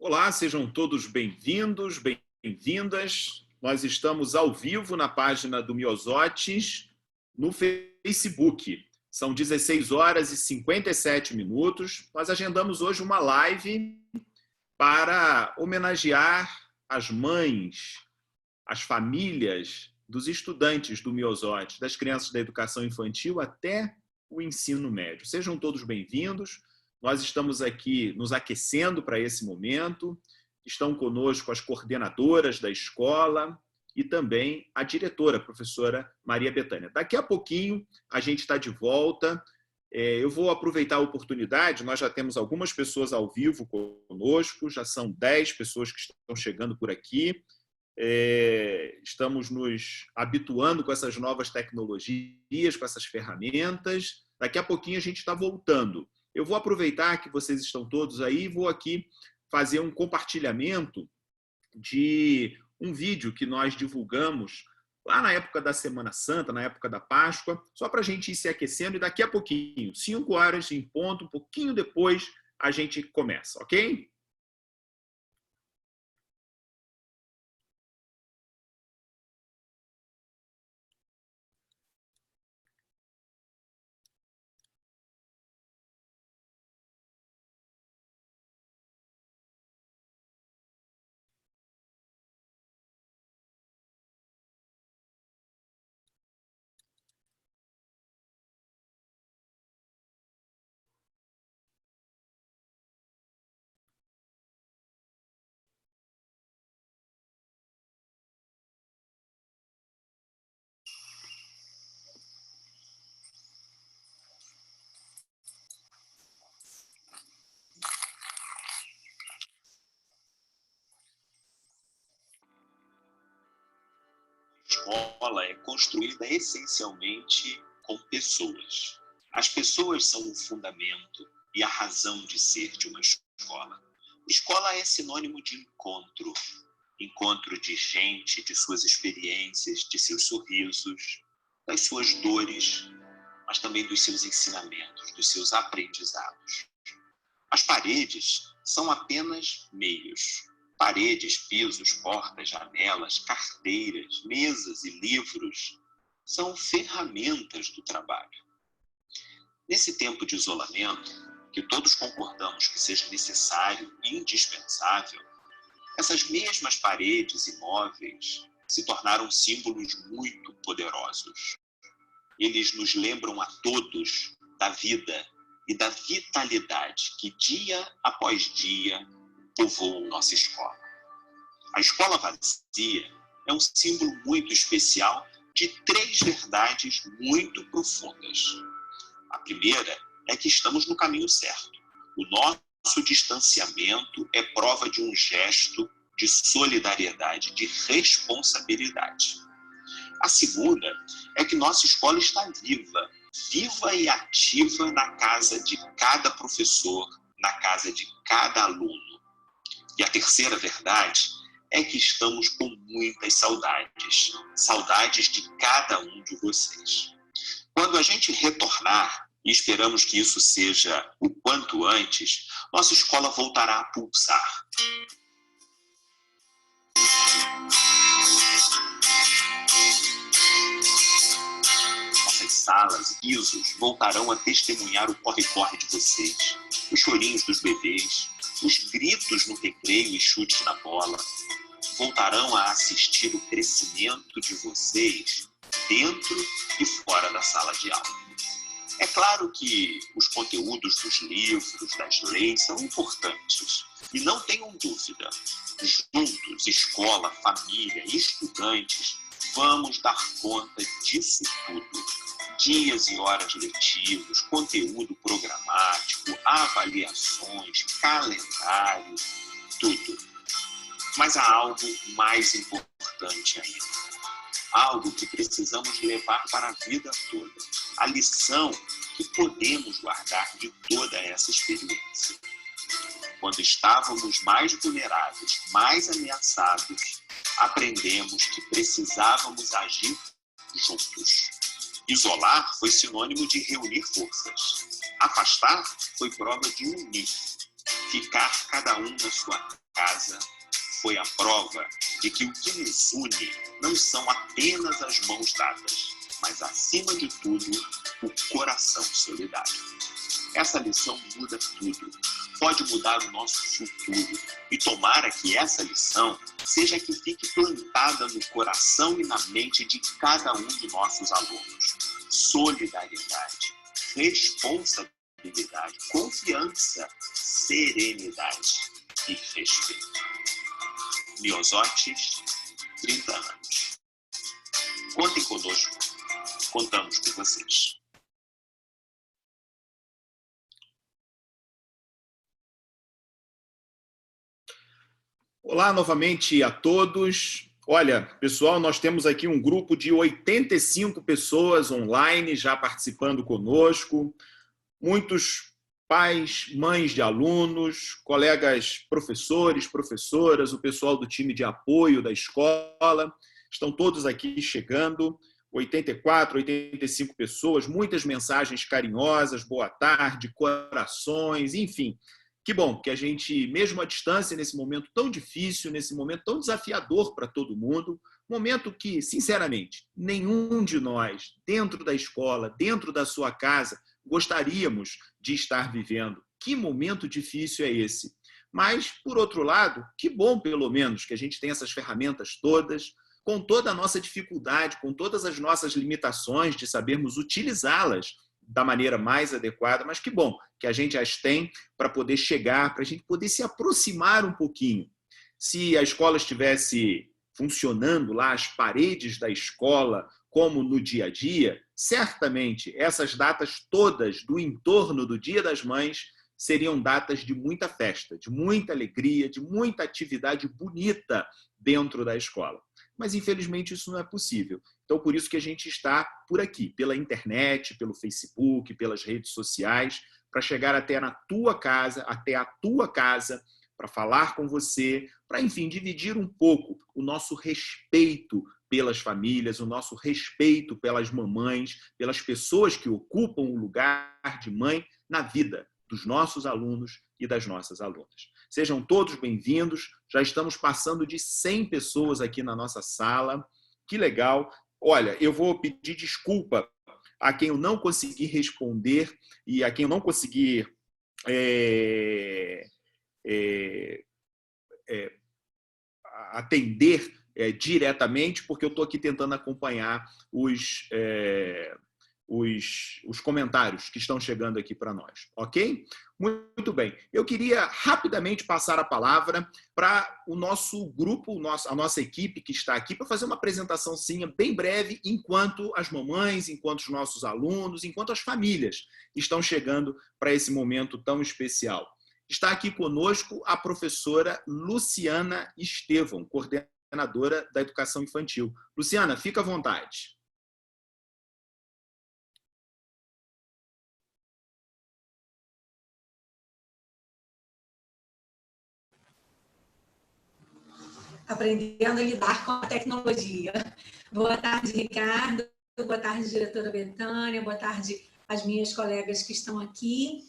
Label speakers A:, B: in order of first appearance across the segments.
A: Olá, sejam todos bem-vindos, bem-vindas. Nós estamos ao vivo na página do Miosotes no Facebook. São 16 horas e 57 minutos. Nós agendamos hoje uma live para homenagear as mães, as famílias dos estudantes do Miosotes, das crianças da educação infantil até o ensino médio. Sejam todos bem-vindos. Nós estamos aqui nos aquecendo para esse momento. Estão conosco as coordenadoras da escola e também a diretora, a professora Maria Bethânia. Daqui a pouquinho a gente está de volta. Eu vou aproveitar a oportunidade, nós já temos algumas pessoas ao vivo conosco, já são 10 pessoas que estão chegando por aqui. Estamos nos habituando com essas novas tecnologias, com essas ferramentas. Daqui a pouquinho a gente está voltando. Eu vou aproveitar que vocês estão todos aí e vou aqui fazer um compartilhamento de um vídeo que nós divulgamos lá na época da Semana Santa, na época da Páscoa, só para a gente ir se aquecendo e daqui a pouquinho, 5 horas em ponto, um pouquinho depois, a gente começa, ok?
B: A escola é construída essencialmente com pessoas. As pessoas são o fundamento e a razão de ser de uma escola. Escola é sinônimo de encontro. Encontro de gente, de suas experiências, de seus sorrisos, das suas dores, mas também dos seus ensinamentos, dos seus aprendizados. As paredes são apenas meios. Paredes, pisos, portas, janelas, carteiras, mesas e livros são ferramentas do trabalho. Nesse tempo de isolamento, que todos concordamos que seja necessário e indispensável, essas mesmas paredes e móveis se tornaram símbolos muito poderosos. Eles nos lembram a todos da vida e da vitalidade que dia após dia povoam nossa escola. A escola vazia é um símbolo muito especial de 3 verdades muito profundas. A primeira é que estamos no caminho certo. O nosso distanciamento é prova de um gesto de solidariedade, de responsabilidade. A segunda é que nossa escola está viva, viva e ativa na casa de cada professor, na casa de cada aluno. E a terceira verdade é que estamos com muitas saudades, saudades de cada um de vocês. Quando a gente retornar, e esperamos que isso seja o quanto antes, nossa escola voltará a pulsar. Nossas salas e pisos voltarão a testemunhar o corre-corre de vocês, os chorinhos dos bebês, os gritos no recreio e chutes na bola. Voltarão a assistir o crescimento de vocês dentro e fora da sala de aula. É claro que os conteúdos dos livros, das leis, são importantes. E não tenham dúvida, juntos, escola, família, estudantes, vamos dar conta disso tudo. Dias e horas letivos, conteúdo programático, avaliações, calendário, tudo. Mas há algo mais importante ainda. Algo que precisamos levar para a vida toda. A lição que podemos guardar de toda essa experiência. Quando estávamos mais vulneráveis, mais ameaçados, aprendemos que precisávamos agir juntos. Isolar foi sinônimo de reunir forças. Afastar foi prova de unir. Ficar cada um na sua casa foi a prova de que o que nos une não são apenas as mãos dadas, mas, acima de tudo, o coração solidário. Essa lição muda tudo, pode mudar o nosso futuro, e tomara que essa lição seja que fique plantada no coração e na mente de cada um dos nossos alunos. Solidariedade, responsabilidade, confiança, serenidade e respeito. Miosotis, 30 anos. Contem conosco, contamos com vocês.
A: Olá novamente a todos. Olha, pessoal, nós temos aqui um grupo de 85 pessoas online já participando conosco. Muitos pais, mães de alunos, colegas professores, professoras, o pessoal do time de apoio da escola. Estão todos aqui chegando. 84, 85 pessoas, muitas mensagens carinhosas, boa tarde, corações, enfim. Que bom que a gente, mesmo à distância, nesse momento tão difícil, nesse momento tão desafiador para todo mundo, momento que, sinceramente, nenhum de nós, dentro da escola, dentro da sua casa, gostaríamos de estar vivendo. Que momento difícil é esse? Mas, por outro lado, que bom, pelo menos, que a gente tem essas ferramentas todas, com toda a nossa dificuldade, com todas as nossas limitações de sabermos utilizá-las da maneira mais adequada, mas que bom que a gente as tem para poder chegar, para a gente poder se aproximar um pouquinho. Se a escola estivesse funcionando lá, as paredes da escola, como no dia a dia, certamente essas datas todas do entorno do Dia das Mães seriam datas de muita festa, de muita alegria, de muita atividade bonita dentro da escola. Mas, infelizmente, isso não é possível. Então, por isso que a gente está por aqui, pela internet, pelo Facebook, pelas redes sociais, para chegar até a tua casa, para falar com você, para, enfim, dividir um pouco o nosso respeito pelas famílias, o nosso respeito pelas mamães, pelas pessoas que ocupam o lugar de mãe na vida dos nossos alunos e das nossas alunas. Sejam todos bem-vindos, já estamos passando de 100 pessoas aqui na nossa sala, que legal. Olha, eu vou pedir desculpa a quem eu não consegui responder e a quem eu não consegui atender diretamente, porque eu estou aqui tentando acompanhar os comentários que estão chegando aqui para nós, ok? Muito bem. Eu queria rapidamente passar a palavra para o nosso grupo, a nossa equipe que está aqui, para fazer uma apresentaçãozinha bem breve, enquanto as mamães, enquanto os nossos alunos, enquanto as famílias estão chegando para esse momento tão especial. Está aqui conosco a professora Luciana Estevão, coordenadora da Educação Infantil. Luciana, fica à vontade.
C: Aprendendo a lidar com a tecnologia. Boa tarde, Ricardo. Boa tarde, diretora Betânia. Boa tarde às minhas colegas que estão aqui.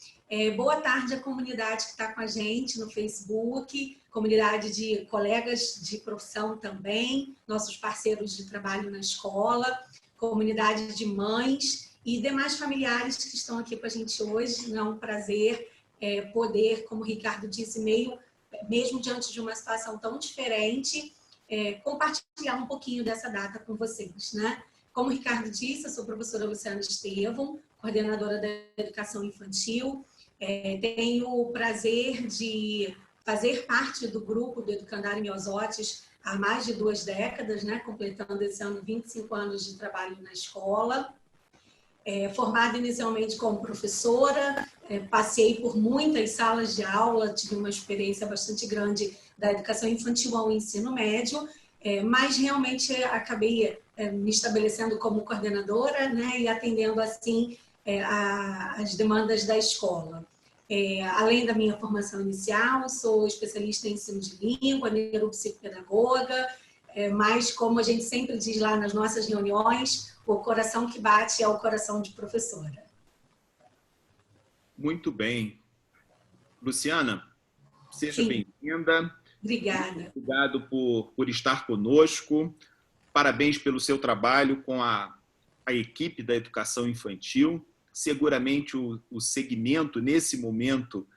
C: Boa tarde à comunidade que está com a gente no Facebook, comunidade de colegas de profissão também, nossos parceiros de trabalho na escola, comunidade de mães e demais familiares que estão aqui com a gente hoje. É um prazer poder, como o Ricardo disse, mesmo diante de uma situação tão diferente, compartilhar um pouquinho dessa data com vocês, né? Como o Ricardo disse, eu sou a professora Luciana Estevão, coordenadora da Educação Infantil. Tenho o prazer de fazer parte do grupo do Educandário Miosotis há mais de 2 décadas, né? Completando esse ano 25 anos de trabalho na escola. Formada inicialmente como professora, passei por muitas salas de aula, tive uma experiência bastante grande da educação infantil ao ensino médio, mas realmente acabei me estabelecendo como coordenadora, né, e atendendo assim as demandas da escola. Além da minha formação inicial, sou especialista em ensino de língua, neuropsicopedagoga, mas como a gente sempre diz lá nas nossas reuniões, o coração que bate é o coração de professora.
A: Muito bem. Luciana, seja bem-vinda.
C: Obrigada.
A: Obrigado por estar conosco. Parabéns pelo seu trabalho com a equipe da educação infantil. Seguramente o segmento, nesse momento,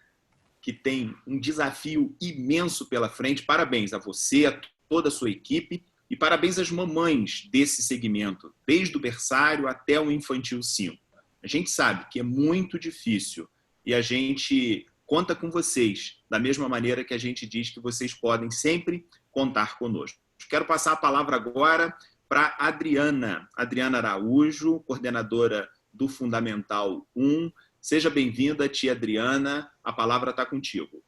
A: que tem um desafio imenso pela frente. Parabéns a você, a toda a sua equipe, e parabéns às mamães desse segmento, desde o berçário até o infantil 5. A gente sabe que é muito difícil e a gente conta com vocês, da mesma maneira que a gente diz que vocês podem sempre contar conosco. Quero passar a palavra agora para Adriana Araújo, coordenadora do Fundamental 1. Seja bem-vinda, tia Adriana, a palavra está contigo.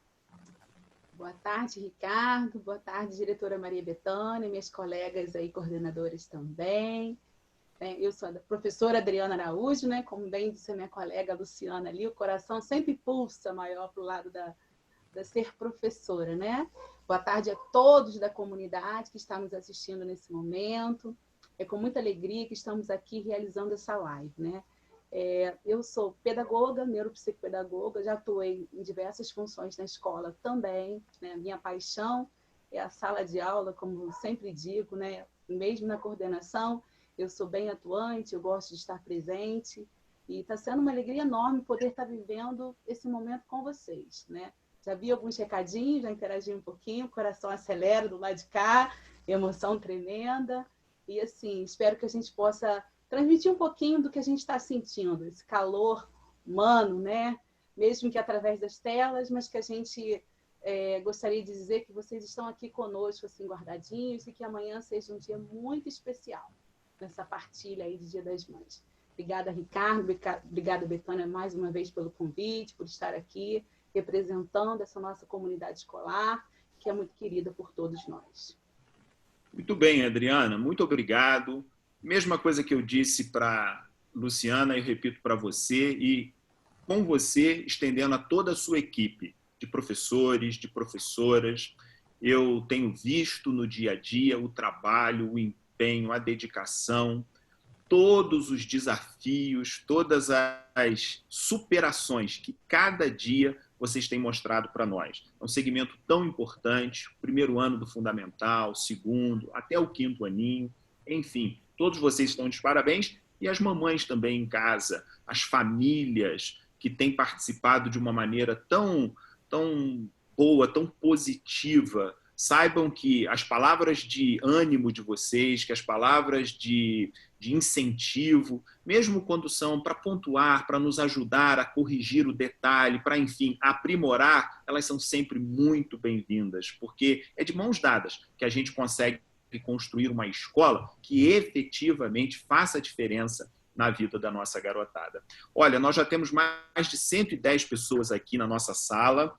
D: Boa tarde, Ricardo. Boa tarde, diretora Maria Bethânia, minhas colegas aí, coordenadoras também. Eu sou a professora Adriana Araújo, né? Como bem disse a minha colega Luciana ali, o coração sempre pulsa maior para o lado da ser professora, né? Boa tarde a todos da comunidade que está nos assistindo nesse momento. É com muita alegria que estamos aqui realizando essa live, né? Eu sou pedagoga, neuropsicopedagoga, já atuei em diversas funções na escola também, né? Minha paixão é a sala de aula, como sempre digo, né? Mesmo na coordenação, eu sou bem atuante, eu gosto de estar presente, e está sendo uma alegria enorme poder estar vivendo esse momento com vocês, né? Já vi alguns recadinhos, já interagi um pouquinho, o coração acelera do lado de cá, emoção tremenda, e assim, espero que a gente possa transmitir um pouquinho do que a gente está sentindo, esse calor humano, né? Mesmo que através das telas, mas que a gente gostaria de dizer que vocês estão aqui conosco, assim, guardadinhos, e que amanhã seja um dia muito especial nessa partilha aí de Dia das Mães. Obrigada, Ricardo, obrigada, Bethânia, mais uma vez pelo convite, por estar aqui representando essa nossa comunidade escolar, que é muito querida por todos nós.
A: Muito bem, Adriana, muito obrigado. Mesma coisa que eu disse para Luciana, eu repito para você, e com você, estendendo a toda a sua equipe de professores, de professoras. Eu tenho visto no dia a dia o trabalho, o empenho, a dedicação, todos os desafios, todas as superações que cada dia vocês têm mostrado para nós. É um segmento tão importante, o primeiro ano do fundamental, o segundo, até o quinto aninho, enfim, todos vocês estão de parabéns, e as mamães também em casa, as famílias que têm participado de uma maneira tão boa, tão positiva. Saibam que as palavras de ânimo de vocês, que as palavras de incentivo, mesmo quando são para pontuar, para nos ajudar a corrigir o detalhe, para, enfim, aprimorar, elas são sempre muito bem-vindas, porque é de mãos dadas que a gente consegue construir uma escola que efetivamente faça a diferença na vida da nossa garotada. Olha, nós já temos mais de 110 pessoas aqui na nossa sala,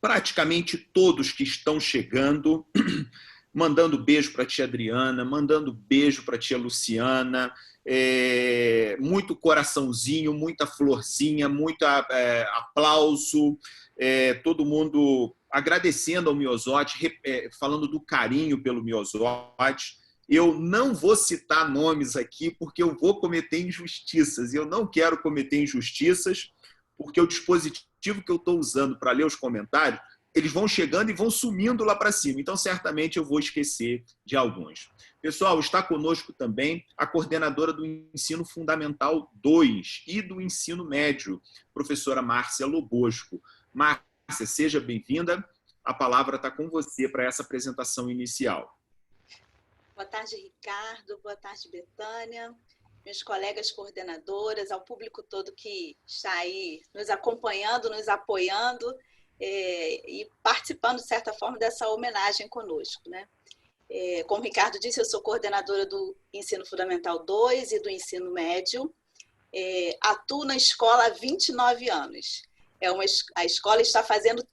A: praticamente todos que estão chegando, mandando beijo para a tia Adriana, mandando beijo para a tia Luciana, muito coraçãozinho, muita florzinha, muito aplauso, todo mundo agradecendo ao Miosote, falando do carinho pelo Miosote. Eu não vou citar nomes aqui porque eu vou cometer injustiças, e eu não quero cometer injustiças, porque o dispositivo que eu estou usando para ler os comentários, eles vão chegando e vão sumindo lá para cima. Então, certamente, eu vou esquecer de alguns. Pessoal, está conosco também a coordenadora do Ensino Fundamental 2 e do Ensino Médio, professora Márcia Lobosco. Márcia, seja bem-vinda. A palavra está com você para essa apresentação inicial.
E: Boa tarde, Ricardo. Boa tarde, Bethânia. Meus colegas coordenadoras, ao público todo que está aí nos acompanhando, nos apoiando e participando, de certa forma, dessa homenagem conosco, né? Como o Ricardo disse, eu sou coordenadora do Ensino Fundamental 2 e do Ensino Médio. Atuo na escola há 29 anos. A escola está fazendo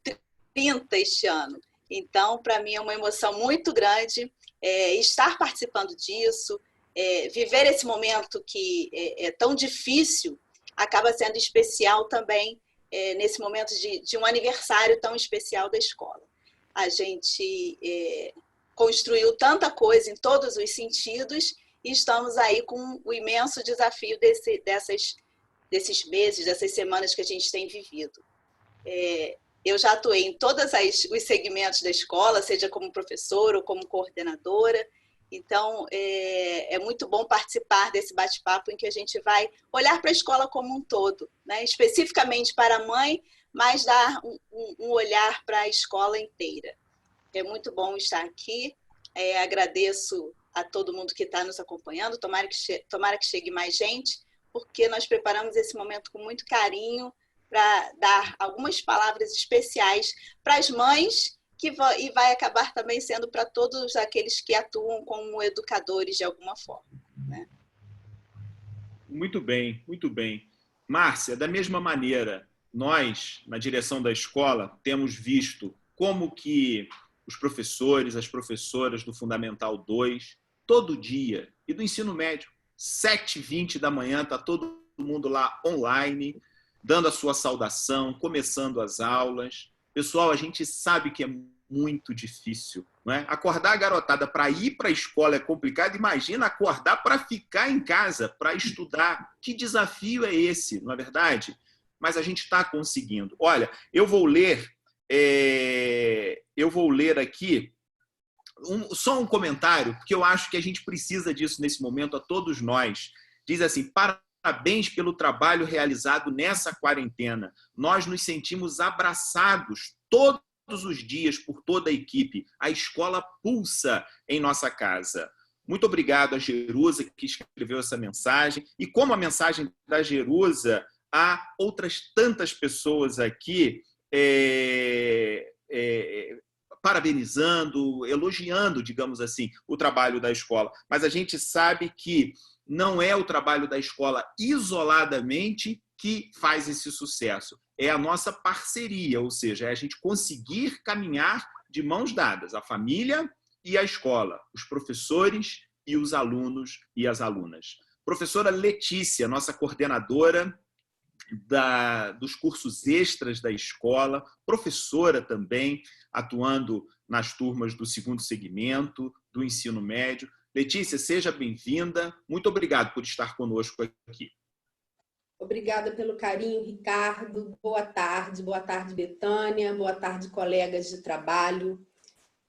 E: 30 este ano. Então, para mim, é uma emoção muito grande estar participando disso. Viver esse momento que é tão difícil acaba sendo especial também nesse momento de um aniversário tão especial da escola. A gente construiu tanta coisa em todos os sentidos e estamos aí com o imenso desafio desses meses, dessas semanas que a gente tem vivido. Eu já atuei em todos os segmentos da escola, seja como professora ou como coordenadora. Então, é muito bom participar desse bate-papo em que a gente vai olhar para a escola como um todo, né? Especificamente para a mãe, mas dar um olhar para a escola inteira. É muito bom estar aqui. Agradeço a todo mundo que está nos acompanhando. Tomara que chegue mais gente, porque nós preparamos esse momento com muito carinho para dar algumas palavras especiais para as mães, e vai acabar também sendo para todos aqueles que atuam como educadores de alguma forma, né?
A: Muito bem, muito bem. Márcia, da mesma maneira, nós, na direção da escola, temos visto como que os professores, as professoras do Fundamental 2, todo dia, e do ensino médio, 7h20 da manhã, está todo mundo lá online, dando a sua saudação, começando as aulas. Pessoal, a gente sabe que é muito difícil, não é? Acordar a garotada para ir para a escola é complicado. Imagina acordar para ficar em casa, para estudar. Que desafio é esse, não é verdade? Mas a gente está conseguindo. Olha, eu vou ler aqui só um comentário, porque eu acho que a gente precisa disso nesse momento, a todos nós. Diz assim: parabéns pelo trabalho realizado nessa quarentena. Nós nos sentimos abraçados todos os dias por toda a equipe. A escola pulsa em nossa casa. Muito obrigado a Jerusa, que escreveu essa mensagem. E como a mensagem da Jerusa, há outras tantas pessoas aqui parabenizando, elogiando, digamos assim, o trabalho da escola. Mas a gente sabe que não é o trabalho da escola isoladamente que faz esse sucesso. É a nossa parceria, ou seja, é a gente conseguir caminhar de mãos dadas, a família e a escola, os professores e os alunos e as alunas. Professora Letícia, nossa coordenadora dos cursos extras da escola, professora também, atuando nas turmas do segundo segmento, do ensino médio. Letícia, seja bem-vinda. Muito obrigado por estar conosco aqui.
F: Obrigada pelo carinho, Ricardo. Boa tarde, Betânia, boa tarde, colegas de trabalho.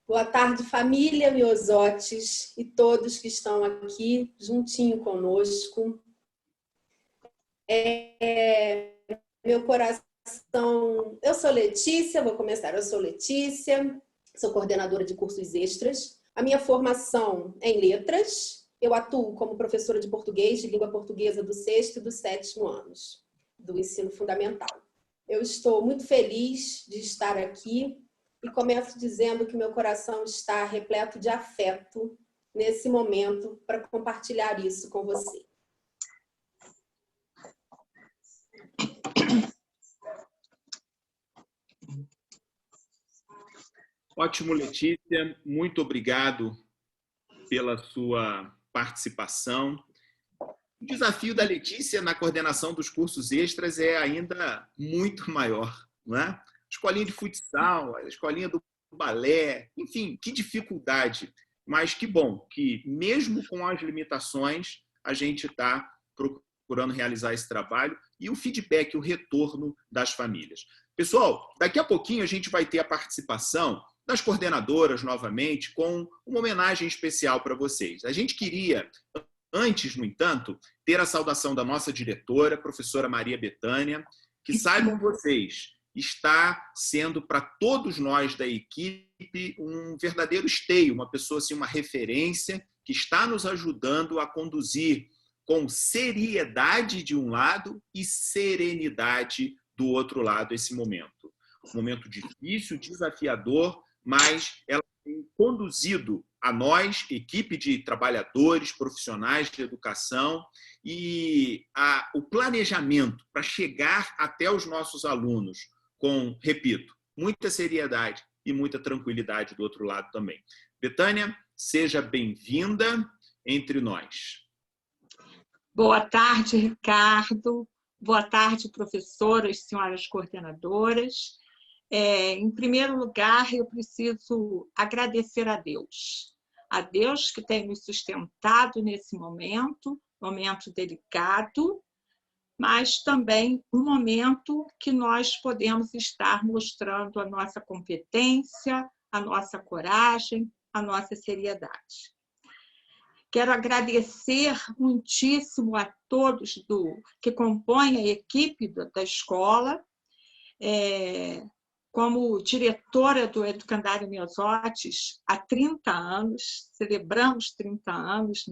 F: Boa tarde, família Miosotes e todos que estão aqui juntinho conosco. Meu coração... Eu sou Letícia, eu sou Letícia, sou coordenadora de cursos extras. A minha formação é em letras. Eu atuo como professora de português, de língua portuguesa do 6º e do 7º anos, do ensino fundamental. Eu estou muito feliz de estar aqui e começo dizendo que meu coração está repleto de afeto nesse momento para compartilhar isso com você.
A: Ótimo, Letícia. Muito obrigado pela sua participação. O desafio da Letícia na coordenação dos cursos extras é ainda muito maior, não é? Escolinha de futsal, a escolinha do balé, enfim, que dificuldade. Mas que bom que, mesmo com as limitações, a gente está procurando realizar esse trabalho e o feedback, o retorno das famílias. Pessoal, daqui a pouquinho a gente vai ter a participação das coordenadoras novamente, com uma homenagem especial para vocês. A gente queria, antes, no entanto, ter a saudação da nossa diretora, professora Maria Bethânia, que saibam vocês, está sendo para todos nós da equipe um verdadeiro esteio, uma pessoa assim, uma referência que está nos ajudando a conduzir com seriedade de um lado e serenidade do outro lado esse momento. Um momento difícil, desafiador, mas ela tem conduzido a nós, equipe de trabalhadores, profissionais de educação, e o planejamento para chegar até os nossos alunos com, repito, muita seriedade e muita tranquilidade do outro lado também. Bethânia, seja bem-vinda entre nós.
G: Boa tarde, Ricardo. Boa tarde, professoras, senhoras coordenadoras. Em primeiro lugar, eu preciso agradecer a Deus que tem nos sustentado nesse momento delicado, mas também um momento que nós podemos estar mostrando a nossa competência, a nossa coragem, a nossa seriedade. Quero agradecer muitíssimo a todos que compõem a equipe da escola. Como diretora do Educandário Miosotis há 30 anos, celebramos 30 anos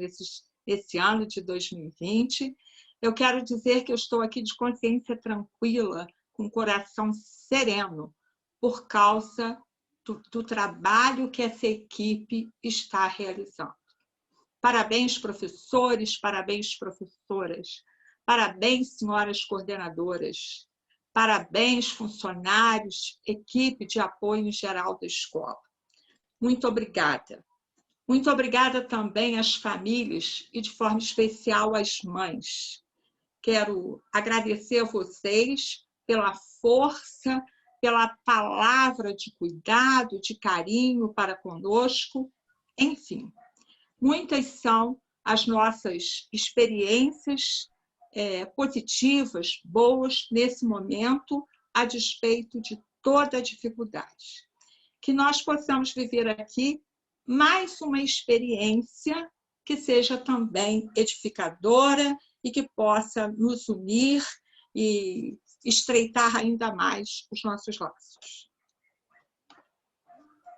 G: nesse ano de 2020, eu quero dizer que eu estou aqui de consciência tranquila, com coração sereno, por causa do trabalho que essa equipe está realizando. Parabéns, professores, parabéns, professoras, parabéns, senhoras coordenadoras, parabéns, funcionários, equipe de apoio em geral da escola. Muito obrigada. Muito obrigada também às famílias e, de forma especial, às mães. Quero agradecer a vocês pela força, pela palavra de cuidado, de carinho para conosco. Enfim, muitas são as nossas experiências positivas, boas, nesse momento, a despeito de toda a dificuldade. Que nós possamos viver aqui mais uma experiência que seja também edificadora e que possa nos unir e estreitar ainda mais os nossos laços.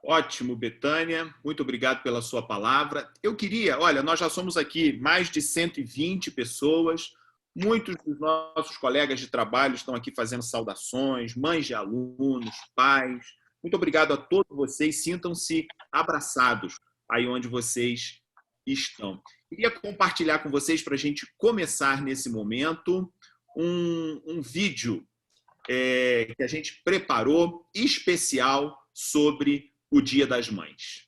A: Ótimo, Betânia. Muito obrigado pela sua palavra. Eu queria, olha, nós já somos aqui mais de 120 pessoas. Muitos dos nossos colegas de trabalho estão aqui fazendo saudações, mães de alunos, pais. Muito obrigado a todos vocês. Sintam-se abraçados aí onde vocês estão. Queria compartilhar com vocês, para a gente começar nesse momento, um vídeo que a gente preparou especial sobre o Dia das Mães.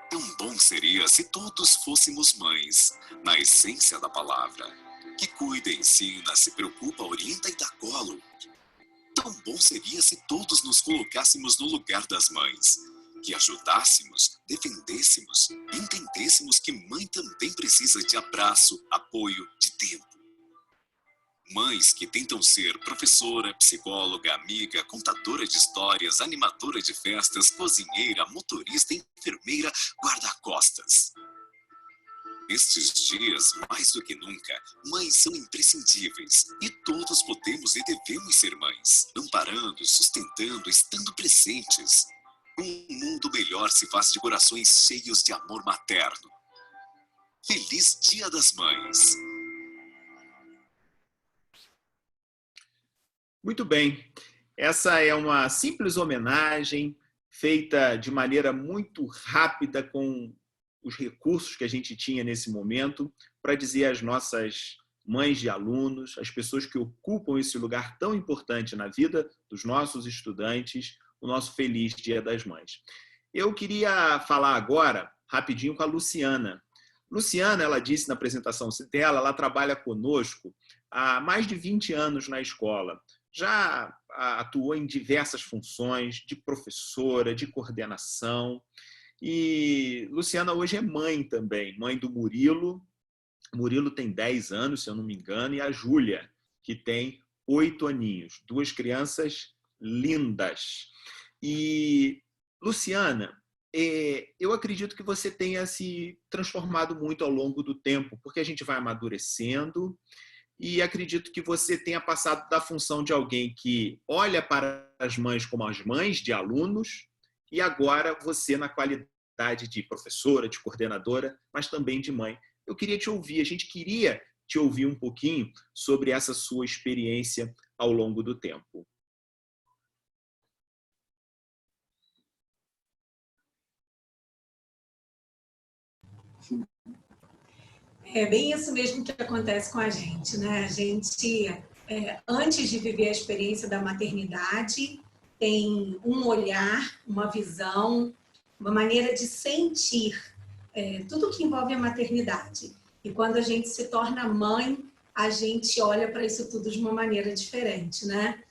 H: Tão bom seria se todos fôssemos mães, na essência da palavra, que cuida, ensina, se preocupa, orienta e dá colo. Tão bom seria se todos nos colocássemos no lugar das mães, que ajudássemos, defendêssemos, entendêssemos que mãe também precisa de abraço, apoio, de tempo. Mães que tentam ser professora, psicóloga, amiga, contadora de histórias, animadora de festas, cozinheira, motorista, enfermeira, guarda-costas. Nestes dias, mais do que nunca, mães são imprescindíveis e todos podemos e devemos ser mães, amparando, sustentando, estando presentes. Um mundo melhor se faz de corações cheios de amor materno. Feliz Dia das Mães!
A: Muito bem. Essa é uma simples homenagem feita de maneira muito rápida com os recursos que a gente tinha nesse momento para dizer às nossas mães de alunos, às pessoas que ocupam esse lugar tão importante na vida dos nossos estudantes, o nosso feliz Dia das Mães. Eu queria falar agora, rapidinho, com a Luciana. Luciana, ela disse na apresentação dela, ela trabalha conosco há mais de 20 anos na escola. Já atuou em diversas funções, de professora, de coordenação. E Luciana hoje é mãe também, mãe do Murilo. Murilo tem 10 anos, se eu não me engano, e a Júlia, que tem 8 aninhos. 2 crianças lindas. E, Luciana, eu acredito que você tenha se transformado muito ao longo do tempo, porque a gente vai amadurecendo, e acredito que você tenha passado da função de alguém que olha para as mães como as mães de alunos, e agora você na qualidade de professora, de coordenadora, mas também de mãe. Eu queria te ouvir, a gente queria te ouvir um pouquinho sobre essa sua experiência ao longo do tempo.
C: É bem isso mesmo que acontece com a gente, né? A gente, antes de viver a experiência da maternidade, tem um olhar, uma visão, uma maneira de sentir tudo que envolve a maternidade. E quando a gente se torna mãe, a gente olha para isso tudo de uma maneira diferente, né?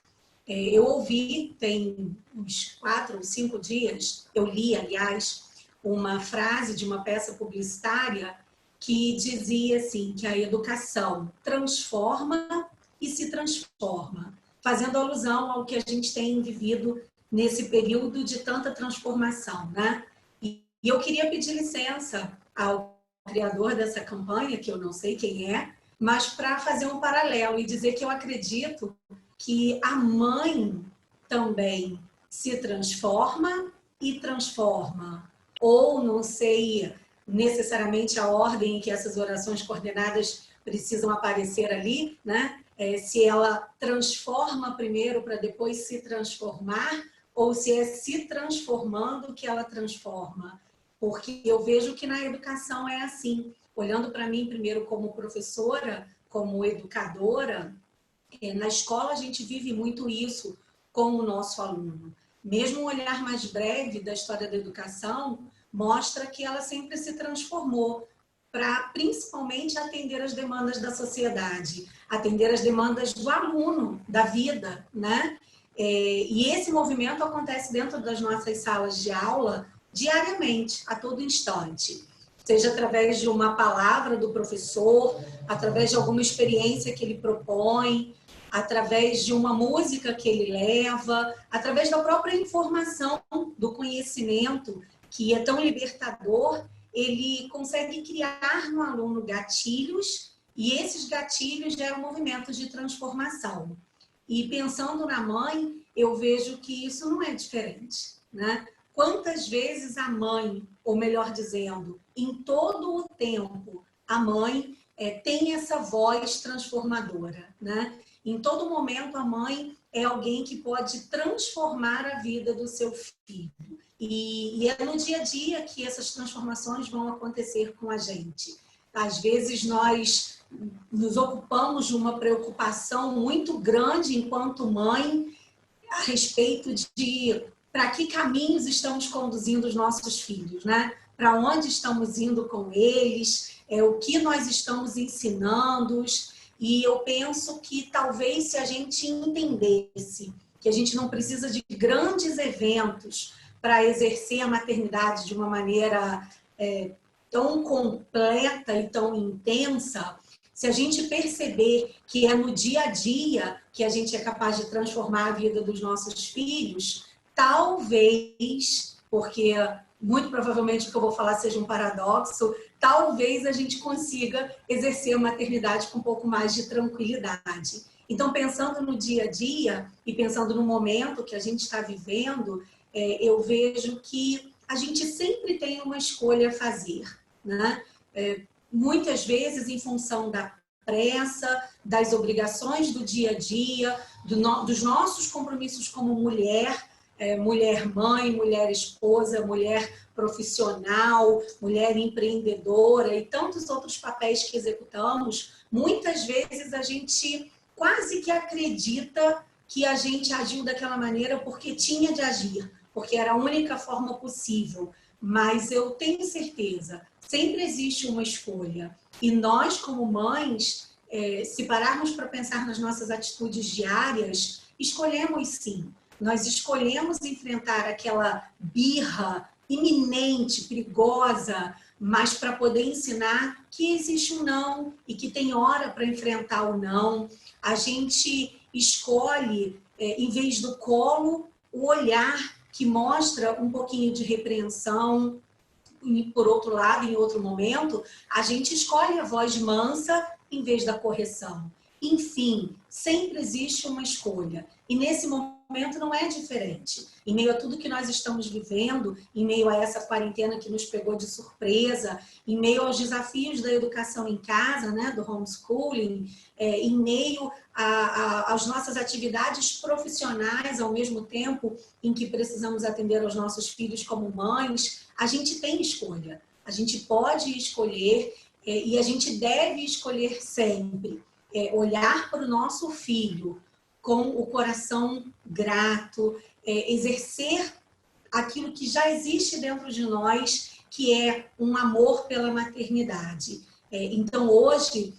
C: Eu ouvi, tem uns 4 ou 5 dias, eu li, aliás, uma frase de uma peça publicitária que dizia assim, que a educação transforma e se transforma, fazendo alusão ao que a gente tem vivido nesse período de tanta transformação, né? E eu queria pedir licença ao criador dessa campanha, que eu não sei quem é, mas para fazer um paralelo e dizer que eu acredito que a mãe também se transforma e transforma, ou não sei necessariamente a ordem em que essas orações coordenadas precisam aparecer ali, né? Se ela transforma primeiro para depois se transformar, ou se é se transformando que ela transforma. Porque eu vejo que na educação é assim. Olhando para mim primeiro como professora, como educadora, na escola a gente vive muito isso com o nosso aluno. Mesmo um olhar mais breve da história da educação mostra que ela sempre se transformou para principalmente atender as demandas da sociedade, atender as demandas do aluno, da vida, né? E esse movimento acontece dentro das nossas salas de aula diariamente, a todo instante. Seja através de uma palavra do professor, através de alguma experiência que ele propõe, através de uma música que ele leva, através da própria informação, do conhecimento, que é tão libertador, ele consegue criar no aluno gatilhos, e esses gatilhos geram movimentos de transformação. E pensando na mãe, eu vejo que isso não é diferente, né? Quantas vezes a mãe, ou melhor dizendo, em todo o tempo, a mãe tem essa voz transformadora, né? Em todo momento, a mãe é alguém que pode transformar a vida do seu filho. E é no dia a dia que essas transformações vão acontecer com a gente. Às vezes, nós nos ocupamos de uma preocupação muito grande enquanto mãe a respeito de para que caminhos estamos conduzindo os nossos filhos, né? Para onde estamos indo com eles, o que nós estamos ensinando-os. E eu penso que talvez se a gente entendesse que a gente não precisa de grandes eventos para exercer a maternidade de uma maneira tão completa e tão intensa, se a gente perceber que é no dia a dia que a gente é capaz de transformar a vida dos nossos filhos, talvez, porque muito provavelmente o que eu vou falar seja um paradoxo, talvez a gente consiga exercer a maternidade com um pouco mais de tranquilidade. Então, pensando no dia a dia e pensando no momento que a gente está vivendo, eu vejo que a gente sempre tem uma escolha a fazer, né? Muitas vezes em função da pressa, das obrigações do dia a dia, dos nossos compromissos como mulher, mulher mãe, mulher esposa, mulher profissional, mulher empreendedora e tantos outros papéis que executamos, muitas vezes a gente quase que acredita que a gente agiu daquela maneira porque tinha de agir, porque era a única forma possível. Mas eu tenho certeza, sempre existe uma escolha. E nós, como mães, se pararmos para pensar nas nossas atitudes diárias, escolhemos sim. Nós escolhemos enfrentar aquela birra iminente, perigosa, mas para poder ensinar que existe um não e que tem hora para enfrentar o não. A gente escolhe, em vez do colo, o olhar que mostra um pouquinho de repreensão. E, por outro lado, em outro momento, a gente escolhe a voz mansa em vez da correção. Enfim, sempre existe uma escolha. E nesse momento não é diferente. Em meio a tudo que nós estamos vivendo, em meio a essa quarentena que nos pegou de surpresa, em meio aos desafios da educação em casa, né, do homeschooling, em meio às nossas atividades profissionais, ao mesmo tempo em que precisamos atender aos nossos filhos como mães, a gente tem escolha. A gente pode escolher e a gente deve escolher sempre. Olhar para o nosso filho com o coração grato, exercer aquilo que já existe dentro de nós, que é um amor pela maternidade. Então, hoje,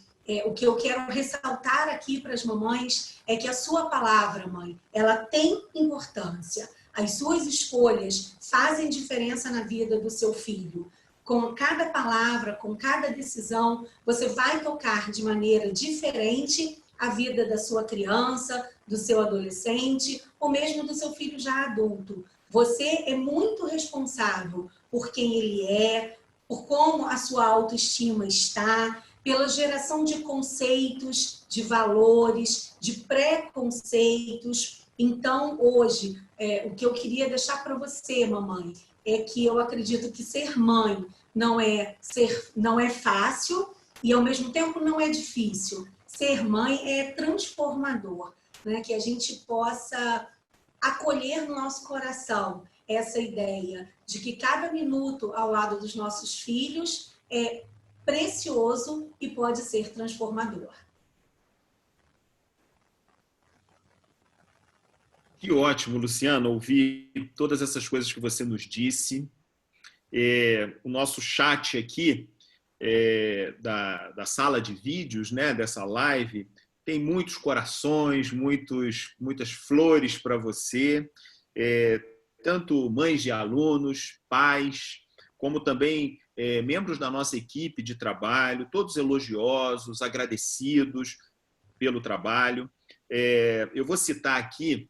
C: o que eu quero ressaltar aqui para as mamães é que a sua palavra, mãe, ela tem importância. As suas escolhas fazem diferença na vida do seu filho. com cada palavra, com cada decisão, você vai tocar de maneira diferente a vida da sua criança, do seu adolescente, ou mesmo do seu filho já adulto. Você é muito responsável por quem ele é, por como a sua autoestima está, pela geração de conceitos, de valores, de preconceitos. Então, hoje, o que eu queria deixar para você, mamãe, é que eu acredito que ser mãe não é fácil e, ao mesmo tempo, não é difícil. Ser mãe é transformador, né? Que a gente possa acolher no nosso coração essa ideia de que cada minuto ao lado dos nossos filhos é precioso e pode ser transformador.
A: Que ótimo, Luciana, ouvir todas essas coisas que você nos disse. O nosso chat aqui, da sala de vídeos, né, dessa live, tem muitos corações, muitas flores para você, tanto mães de alunos, pais, como também membros da nossa equipe de trabalho, todos elogiosos, agradecidos pelo trabalho. Eu vou citar aqui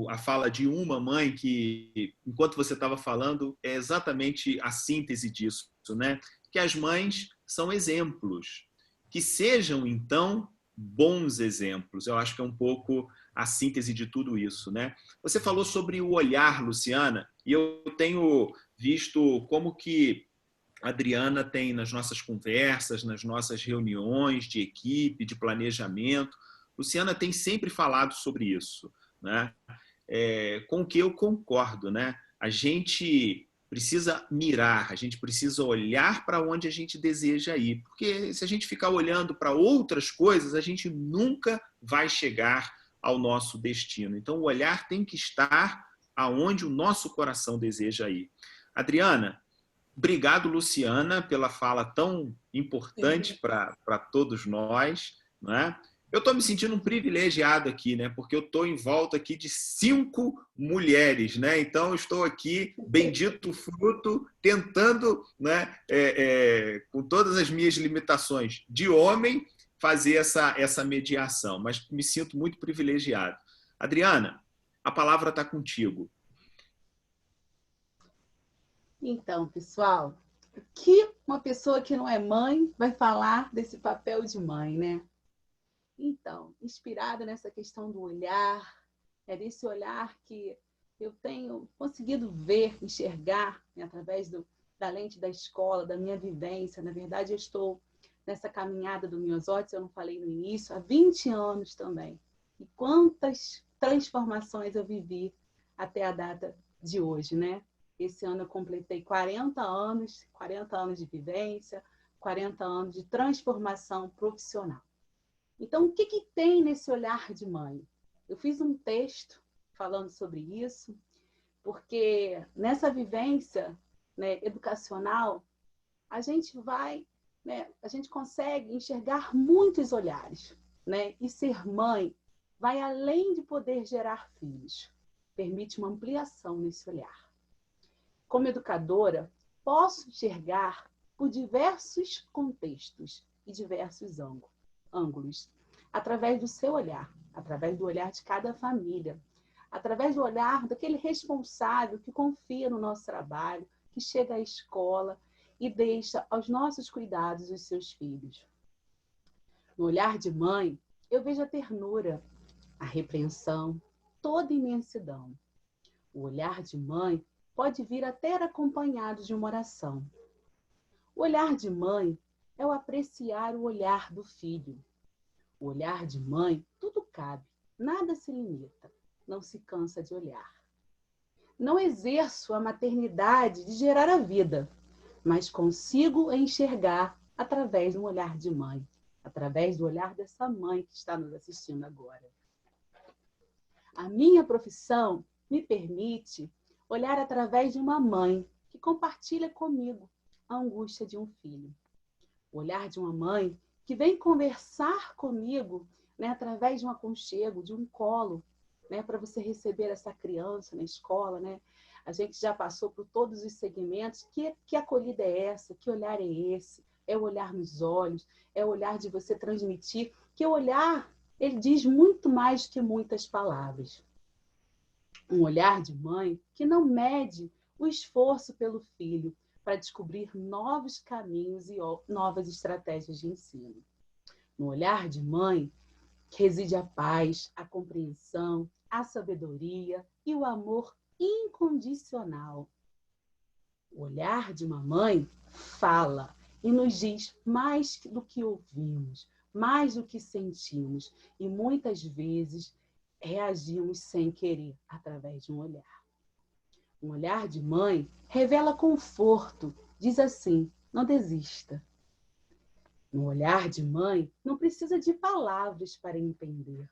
A: a fala de uma mãe que, enquanto você estava falando, é exatamente a síntese disso, né? Que as mães são exemplos, que sejam, então, bons exemplos. Eu acho que é um pouco a síntese de tudo isso, né? Você falou sobre o olhar, Luciana, e eu tenho visto como que a Adriana tem nas nossas conversas, nas nossas reuniões de equipe, de planejamento, Luciana tem sempre falado sobre isso, né? Com o que eu concordo, né? A gente precisa mirar, a gente precisa olhar para onde a gente deseja ir, porque se a gente ficar olhando para outras coisas, a gente nunca vai chegar ao nosso destino. Então, o olhar tem que estar aonde o nosso coração deseja ir. Adriana, obrigado, Luciana, pela fala tão importante para todos nós, né? Eu estou me sentindo um privilegiado aqui, né? Porque eu estou em volta aqui de 5 mulheres, né? Então, eu estou aqui, bendito fruto, tentando, né, com todas as minhas limitações de homem, fazer essa mediação. Mas me sinto muito privilegiado. Adriana, a palavra está contigo.
D: Então, pessoal, o que uma pessoa que não é mãe vai falar desse papel de mãe, né? Então, inspirada nessa questão do olhar, é desse olhar que eu tenho conseguido ver, enxergar, né, através da lente da escola, da minha vivência. Na verdade, eu estou nessa caminhada do Miosotes, eu não falei no início, há 20 anos também. E quantas transformações eu vivi até a data de hoje, né? Esse ano eu completei 40 anos de vivência, 40 anos de transformação profissional. Então, o que tem nesse olhar de mãe? Eu fiz um texto falando sobre isso, porque nessa vivência, né, educacional, a gente consegue enxergar muitos olhares, né? E ser mãe vai além de poder gerar filhos, permite uma ampliação nesse olhar. Como educadora, posso enxergar por diversos contextos e diversos ângulos, através do seu olhar, através do olhar de cada família, através do olhar daquele responsável que confia no nosso trabalho, que chega à escola e deixa aos nossos cuidados os seus filhos. No olhar de mãe, eu vejo a ternura, a repreensão, toda a imensidão. O olhar de mãe pode vir até acompanhado de uma oração. O olhar de mãe é o apreciar o olhar do filho. O olhar de mãe, tudo cabe, nada se limita, não se cansa de olhar. Não exerço a maternidade de gerar a vida, mas consigo enxergar através de um olhar de mãe, através do olhar dessa mãe que está nos assistindo agora. A minha profissão me permite olhar através de uma mãe que compartilha comigo a angústia de um filho. O olhar de uma mãe que vem conversar comigo, né, através de um aconchego, de um colo, né, para você receber essa criança na escola, né, A gente já passou por todos os segmentos. Que acolhida é essa? Que olhar é esse? É o olhar nos olhos, é o olhar de você transmitir. Que o olhar, ele diz muito mais que muitas palavras. Um olhar de mãe que não mede o esforço pelo filho para descobrir novos caminhos e novas estratégias de ensino. No olhar de mãe reside a paz, a compreensão, a sabedoria e o amor incondicional. O olhar de uma mãe fala e nos diz mais do que ouvimos, mais do que sentimos e muitas vezes reagimos sem querer através de um olhar. Um olhar de mãe revela conforto, diz assim: não desista. No olhar de mãe, não precisa de palavras para entender.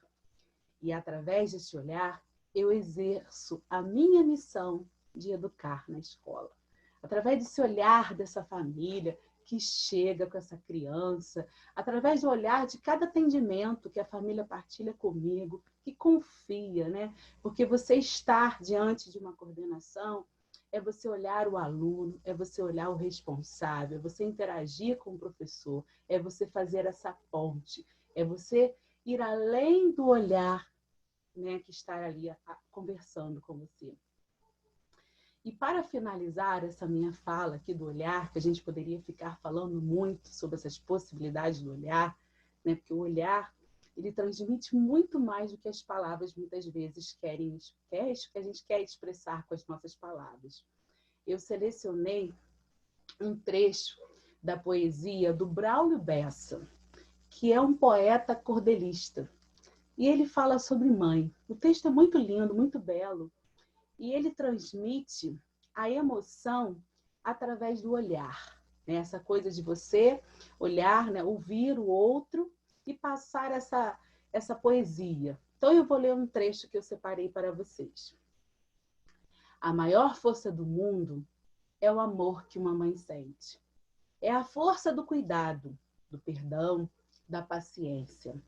D: E através desse olhar, eu exerço a minha missão de educar na escola. Através desse olhar dessa família que chega com essa criança, através do olhar de cada atendimento que a família partilha comigo, que confia, né? Porque você estar diante de uma coordenação é você olhar o aluno, é você olhar o responsável, é você interagir com o professor, é você fazer essa ponte, é você ir além do olhar, né, que está ali conversando com você. E para finalizar essa minha fala aqui do olhar, que a gente poderia ficar falando muito sobre essas possibilidades do olhar, né, porque o olhar, ele transmite muito mais do que as palavras muitas vezes que a gente quer expressar com as nossas palavras. Eu selecionei um trecho da poesia do Braulio Bessa, que é um poeta cordelista. E ele fala sobre mãe. O texto é muito lindo, muito belo. E ele transmite a emoção através do olhar. Né? Essa coisa de você olhar, né? Ouvir o outro e passar essa poesia. Então eu vou ler um trecho que eu separei para vocês. A maior força do mundo é o amor que uma mãe sente. É a força do cuidado, do perdão, da paciência,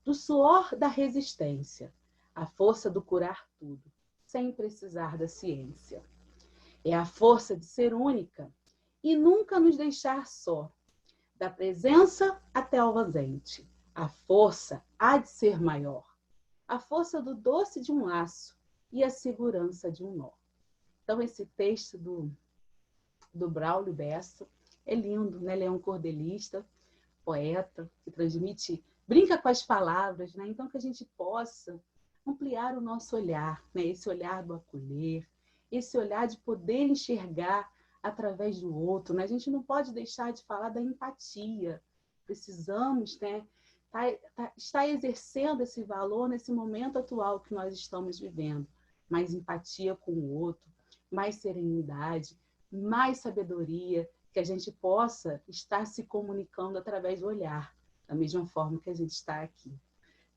D: do suor da resistência, a força do curar tudo, sem precisar da ciência. É a força de ser única e nunca nos deixar só, da presença até ao ausente. A força há de ser maior, a força do doce de um laço e a segurança de um nó. Então, esse texto do Braulio Bessa é lindo, né? Ele é um cordelista, poeta, que transmite, brinca com as palavras, né? Então, que a gente possa ampliar o nosso olhar, né? Esse olhar do acolher, esse olhar de poder enxergar através do outro, né? A gente não pode deixar de falar da empatia. Precisamos, né, estar exercendo esse valor nesse momento atual que nós estamos vivendo. Mais empatia com o outro, mais serenidade, mais sabedoria, que a gente possa estar se comunicando através do olhar, da mesma forma que a gente está aqui,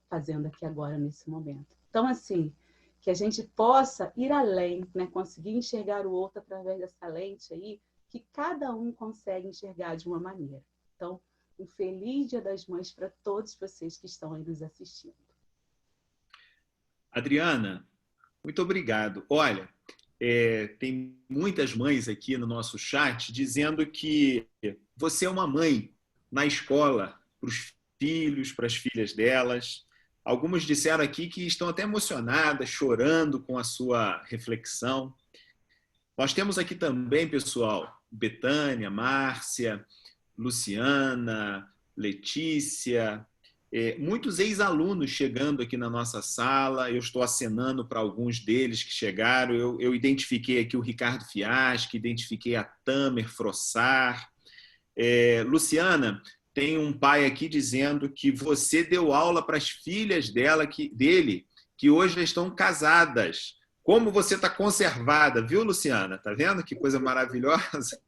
D: fazendo aqui agora, nesse momento. Então, assim, que a gente possa ir além, né? Conseguir enxergar o outro através dessa lente aí, que cada um consegue enxergar de uma maneira. Então, um feliz Dia das Mães para todos vocês que estão aí nos assistindo.
A: Adriana, muito obrigado. Olha, tem muitas mães aqui no nosso chat dizendo que você é uma mãe na escola para os filhos, para as filhas delas. Algumas disseram aqui que estão até emocionadas, chorando com a sua reflexão. Nós temos aqui também, pessoal, Betânia, Márcia, Luciana, Letícia, muitos ex-alunos chegando aqui na nossa sala. Eu estou acenando para alguns deles que chegaram. Eu identifiquei aqui o Ricardo Fiaschi, identifiquei a Tamer Frossar. Luciana, tem um pai aqui dizendo que você deu aula para as filhas dele, que hoje estão casadas. Como você está conservada, viu, Luciana? Tá vendo que coisa maravilhosa?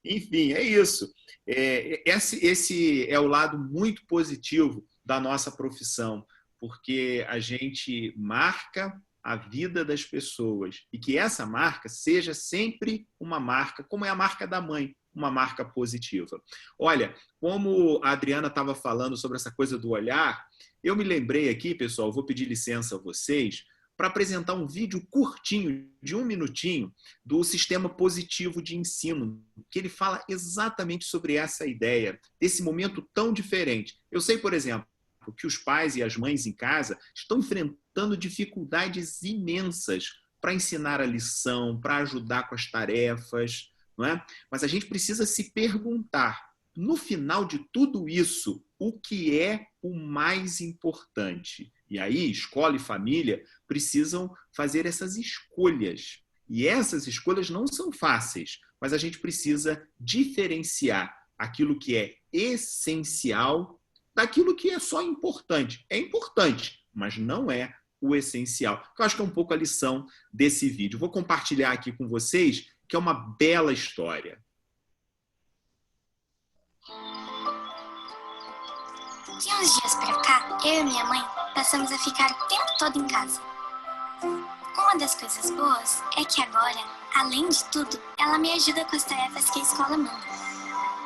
A: Enfim, é isso. Esse é o lado muito positivo da nossa profissão, porque a gente marca a vida das pessoas e que essa marca seja sempre uma marca, como é a marca da mãe, uma marca positiva. Olha, como a Adriana estava falando sobre essa coisa do olhar, eu me lembrei aqui, pessoal, vou pedir licença a vocês, para apresentar um vídeo curtinho, de 1 minutinho, do sistema positivo de ensino, que ele fala exatamente sobre essa ideia, desse momento tão diferente. Eu sei, por exemplo, que os pais e as mães em casa estão enfrentando dificuldades imensas para ensinar a lição, para ajudar com as tarefas, não é? Mas a gente precisa se perguntar, no final de tudo isso, o que é o mais importante? E aí, escola e família precisam fazer essas escolhas. E essas escolhas não são fáceis, mas a gente precisa diferenciar aquilo que é essencial daquilo que é só importante. É importante, mas não é o essencial. Eu acho que é um pouco a lição desse vídeo. Vou compartilhar aqui com vocês, que é uma bela história.
I: De uns dias pra cá, eu e minha mãe passamos a ficar o tempo todo em casa. Uma das coisas boas é que agora, além de tudo, ela me ajuda com as tarefas que a escola manda.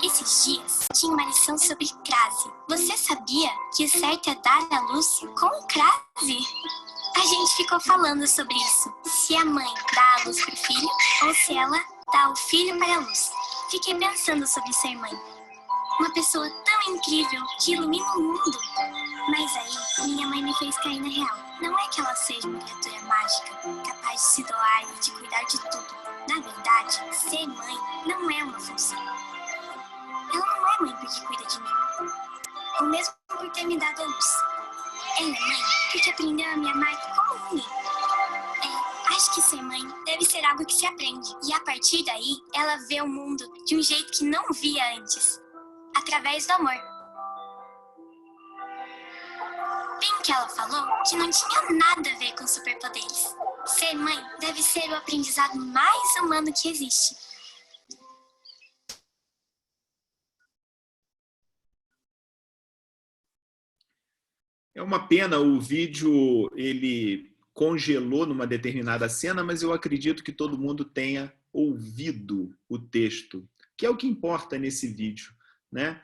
I: Esses dias, tinha uma lição sobre crase. Você sabia que o certo é dar a luz com crase? A gente ficou falando sobre isso. Se a mãe dá a luz pro filho ou se ela dá o filho para a luz. Fiquei pensando sobre ser mãe. Uma pessoa tão incrível que ilumina o mundo. Mas aí, minha mãe me fez cair na real. Não é que ela seja uma criatura mágica, capaz de se doar e de cuidar de tudo. Na verdade, ser mãe não é uma função. Ela não é mãe porque cuida de mim, ou mesmo por ter me dado a luz. Ela é mãe porque aprendeu a me amar como ninguém. Acho que ser mãe deve ser algo que se aprende. E a partir daí, ela vê o mundo de um jeito que não via antes. Através do amor. Bem que ela falou que não tinha nada a ver com superpoderes. Ser mãe deve ser o aprendizado mais humano que existe.
A: É uma pena, o vídeo ele congelou numa determinada cena, mas eu acredito que todo mundo tenha ouvido o texto, que é o que importa nesse vídeo, né?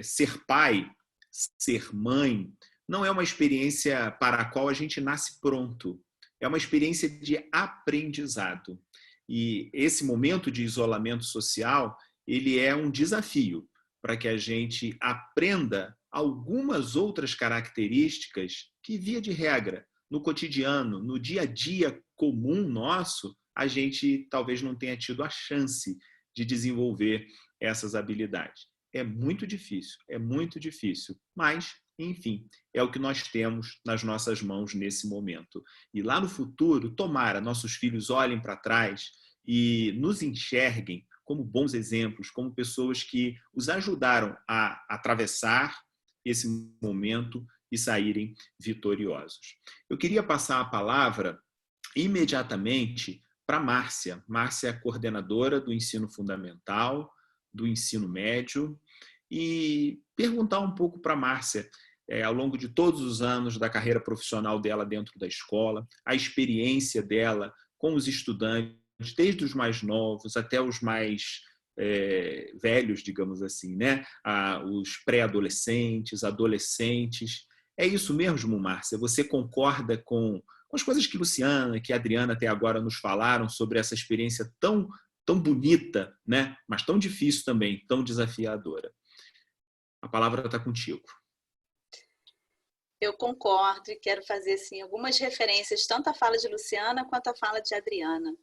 A: Ser pai, ser mãe, não é uma experiência para a qual a gente nasce pronto. É uma experiência de aprendizado. E esse momento de isolamento social, ele é um desafio para que a gente aprenda algumas outras características que, via de regra, no cotidiano, no dia a dia comum nosso, a gente talvez não tenha tido a chance de desenvolver essas habilidades. É muito difícil, mas, enfim, é o que nós temos nas nossas mãos nesse momento. E lá no futuro, tomara, nossos filhos olhem para trás e nos enxerguem como bons exemplos, como pessoas que os ajudaram a atravessar esse momento e saírem vitoriosos. Eu queria passar a palavra imediatamente para Márcia. Márcia é coordenadora do ensino fundamental, do ensino médio, e perguntar um pouco para Márcia, ao longo de todos os anos da carreira profissional dela dentro da escola, a experiência dela com os estudantes, desde os mais novos até os mais velhos, digamos assim, né? Os pré-adolescentes, adolescentes. É isso mesmo, Márcia? Você concorda com as coisas que Luciana, que a Adriana até agora nos falaram sobre essa experiência tão bonita, né? Mas tão difícil também, tão desafiadora? A palavra está contigo.
E: Eu concordo e quero fazer assim, algumas referências, tanto à fala de Luciana quanto à fala de Adriana.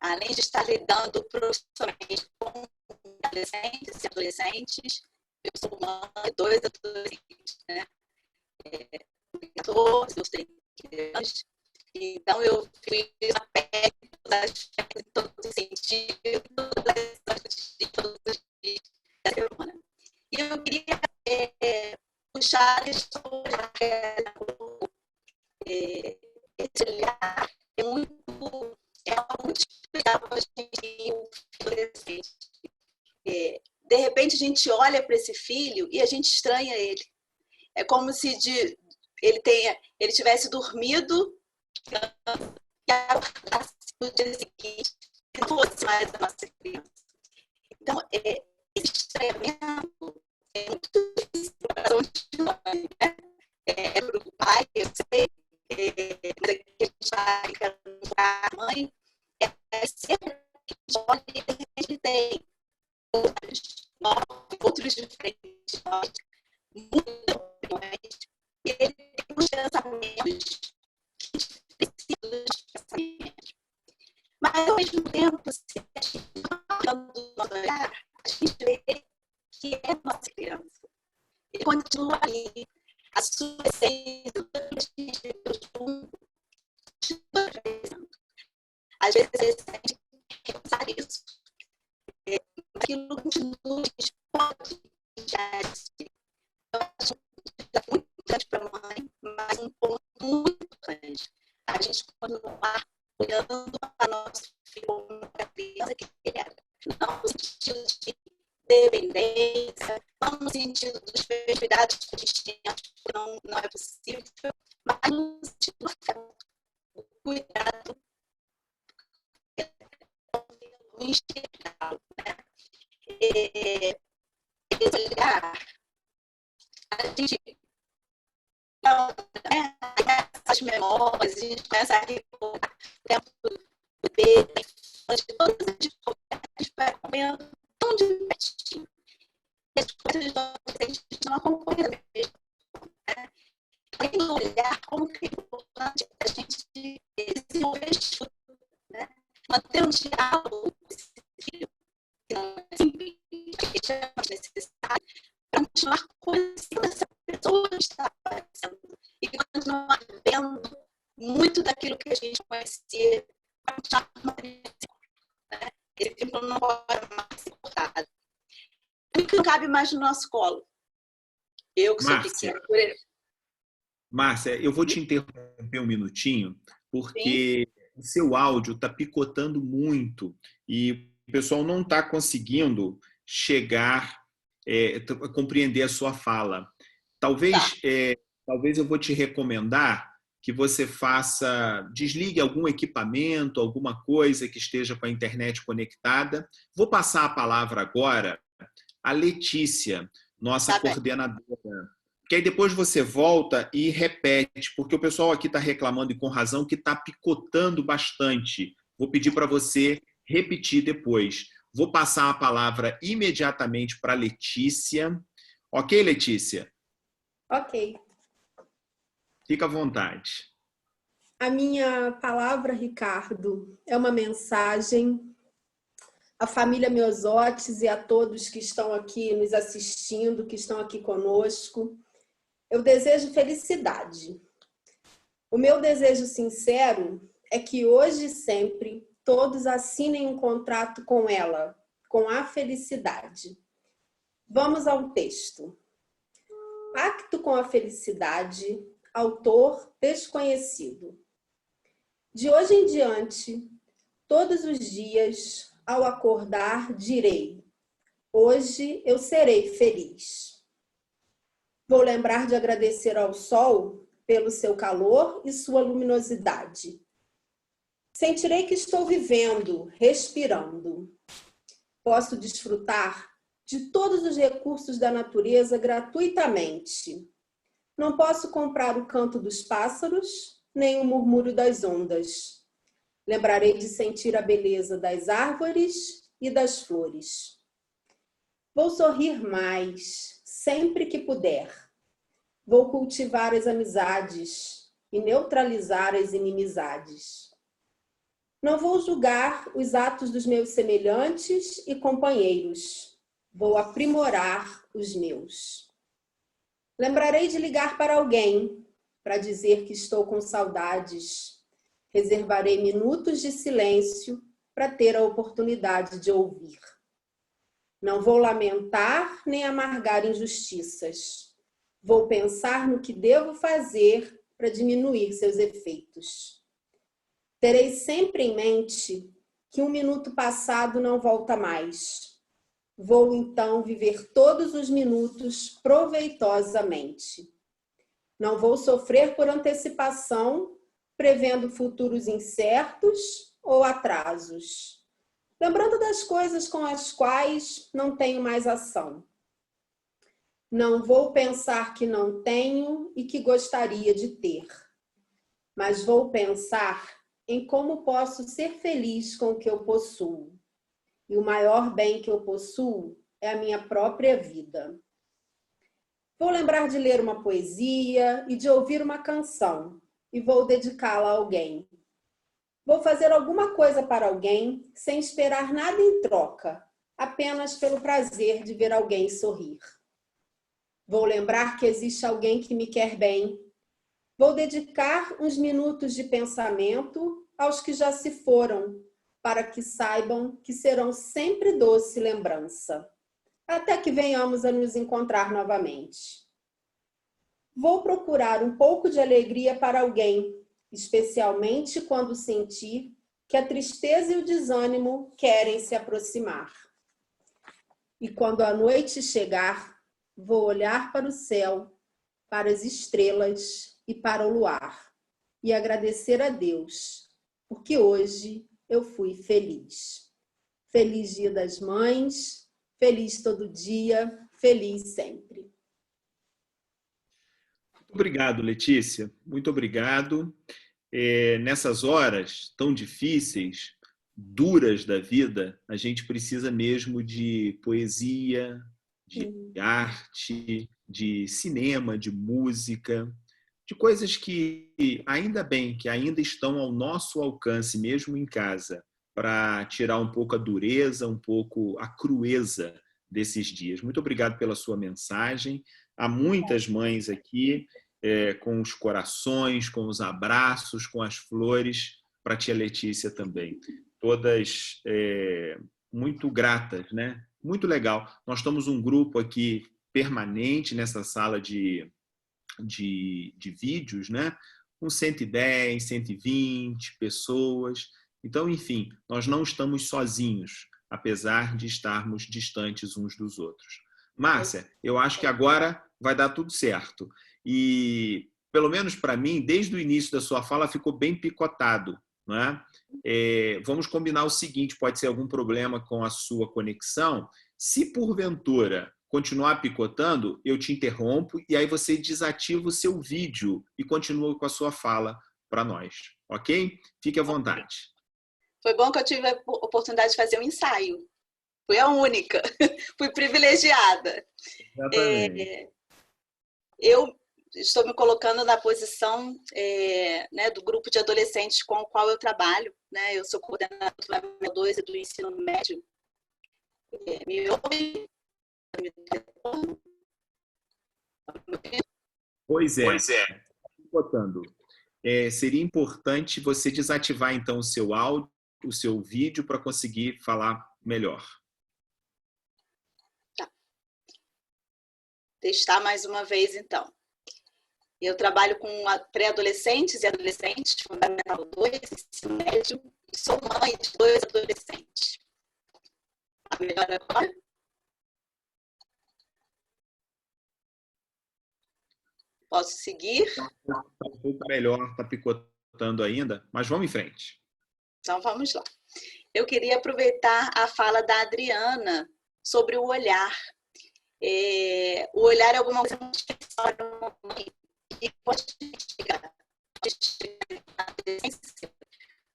E: Além de estar lidando profissionalmente com adolescentes e adolescentes, eu sou mãe de 2 adolescentes, né? 14, eu tenho 15 anos. Então, eu fui na pele em todos os sentidos, todos os dias da semana. E eu queria puxar esse olhar é algo muito especial para a gente, um filho adolescente. De repente, a gente olha para esse filho e a gente estranha ele. É como se ele tivesse dormido e acordasse no dia seguinte e não fosse mais a nossa criança. Então, esse estranhamento é muito difícil para a mãe, né? Para o pai, eu sei, muitas opiniões, e ele tem os pensamentos que a gente precisa dos pensamentos. Mas, ao mesmo tempo, se a gente está olhando do nosso olhar, a gente vê que é nossa criança. Ele continua ali, a sua essência, tudo que a gente viveu junto, continua presente. Às vezes a gente quer pensar isso. Aquilo continua, a gente pode deixar de ser. Eu acho que dá muito importante para a mãe, mas um ponto muito importante. A gente continuar olhando para nosso filho como uma criança que era. Não no sentido de dependência, não no sentido dos cuidados que a gente tem, que não é possível, mas no sentido do afeto, do cuidado, do integral, né? Esse olhar, a gente não, né? As memórias, a gente começa a recordar o tempo do bebê, de todas as descobertas, vai acompanhando tão de pertinho. E as coisas a gente não acompanha mesmo. Né? Além do olhar, como que é importante a gente desenvolver estudo, né? Manter um diálogo com esse filho, que não é simples, que é necessário, para continuar conhecendo essa pessoa que está aparecendo e continuar vendo muito daquilo que a gente conhecia, para continuar amadurecendo, né? Esse tempo não pode mais ser cortado. O que não cabe mais no nosso colo? Eu que sou pequena por ele.
A: Márcia, eu vou te interromper um minutinho, porque o seu áudio está picotando muito e o pessoal não está conseguindo chegar, compreender a sua fala. Talvez eu vou te recomendar que você desligue algum equipamento, alguma coisa que esteja com a internet conectada. Vou passar a palavra agora à Letícia, nossa coordenadora. Que aí depois você volta e repete, porque o pessoal aqui está reclamando, e com razão, que está picotando bastante. Vou pedir para você repetir depois. Vou passar a palavra imediatamente para a Letícia. Ok, Letícia?
F: Ok.
A: Fica à vontade.
F: A minha palavra, Ricardo, é uma mensagem à família Miosotis e a todos que estão aqui nos assistindo, que estão aqui conosco. Eu desejo felicidade. O meu desejo sincero é que hoje e sempre todos assinem um contrato com ela, com a felicidade. Vamos ao texto. Pacto com a felicidade, autor desconhecido. De hoje em diante, todos os dias, ao acordar, direi: hoje eu serei feliz. Vou lembrar de agradecer ao sol pelo seu calor e sua luminosidade. Sentirei que estou vivendo, respirando. Posso desfrutar de todos os recursos da natureza gratuitamente. Não posso comprar o canto dos pássaros, nem o murmúrio das ondas. Lembrarei de sentir a beleza das árvores e das flores. Vou sorrir mais, sempre que puder. Vou cultivar as amizades e neutralizar as inimizades. Não vou julgar os atos dos meus semelhantes e companheiros. Vou aprimorar os meus. Lembrarei de ligar para alguém, para dizer que estou com saudades. Reservarei minutos de silêncio para ter a oportunidade de ouvir. Não vou lamentar nem amargar injustiças. Vou pensar no que devo fazer para diminuir seus efeitos. Terei sempre em mente que um minuto passado não volta mais. Vou, então, viver todos os minutos proveitosamente. Não vou sofrer por antecipação, prevendo futuros incertos ou atrasos. Lembrando das coisas com as quais não tenho mais ação. Não vou pensar que não tenho e que gostaria de ter, mas vou pensar em como posso ser feliz com o que eu possuo. E o maior bem que eu possuo é a minha própria vida. Vou lembrar de ler uma poesia e de ouvir uma canção, e vou dedicá-la a alguém. Vou fazer alguma coisa para alguém sem esperar nada em troca, apenas pelo prazer de ver alguém sorrir. Vou lembrar que existe alguém que me quer bem. Vou dedicar uns minutos de pensamento aos que já se foram, para que saibam que serão sempre doce lembrança, até que venhamos a nos encontrar novamente. Vou procurar um pouco de alegria para alguém, especialmente quando sentir que a tristeza e o desânimo querem se aproximar. E quando a noite chegar, vou olhar para o céu, para as estrelas e para o luar, e agradecer a Deus, porque hoje eu fui feliz. Feliz Dia das Mães, feliz todo dia, feliz sempre.
A: Muito obrigado, Letícia. Muito obrigado. Nessas horas tão difíceis, duras da vida, a gente precisa mesmo de poesia, de arte, de cinema, de música, de coisas que, ainda bem, que ainda estão ao nosso alcance, mesmo em casa, para tirar um pouco a dureza, um pouco a crueza desses dias. Muito obrigado pela sua mensagem. Há muitas mães aqui, com os corações, com os abraços, com as flores, para a tia Letícia também. Todas muito gratas, né? Muito legal. Nós estamos um grupo aqui permanente nessa sala de vídeos, né? Com 110, 120 pessoas. Então, enfim, nós não estamos sozinhos, apesar de estarmos distantes uns dos outros. Márcia, eu acho que agora vai dar tudo certo. E, pelo menos para mim, desde o início da sua fala, ficou bem picotado, não é? Vamos combinar o seguinte, pode ser algum problema com a sua conexão. Se, porventura, continuar picotando, eu te interrompo e aí você desativa o seu vídeo e continua com a sua fala para nós, ok? Fique à vontade.
E: Foi bom que eu tive a oportunidade de fazer um ensaio. Fui a única. Fui privilegiada. Eu estou me colocando na posição né, do grupo de adolescentes com o qual eu trabalho. Né? Eu sou coordenadora do Fundamental 2 e do ensino médio. Me ouve?
A: Pois é. Seria importante você desativar, então, o seu áudio, o seu vídeo, para conseguir falar melhor.
E: Tá. Testar mais uma vez, então. Eu trabalho com pré-adolescentes e adolescentes, Fundamental 2, ensino médio, e sou mãe de 2 adolescentes. Tá melhor agora? Posso seguir?
A: Está um pouco melhor, está picotando ainda, mas vamos em frente.
E: Então, vamos lá. Eu queria aproveitar a fala da Adriana sobre o olhar. O olhar é alguma coisa muito especial para uma mãe. E pode chegar na adolescência,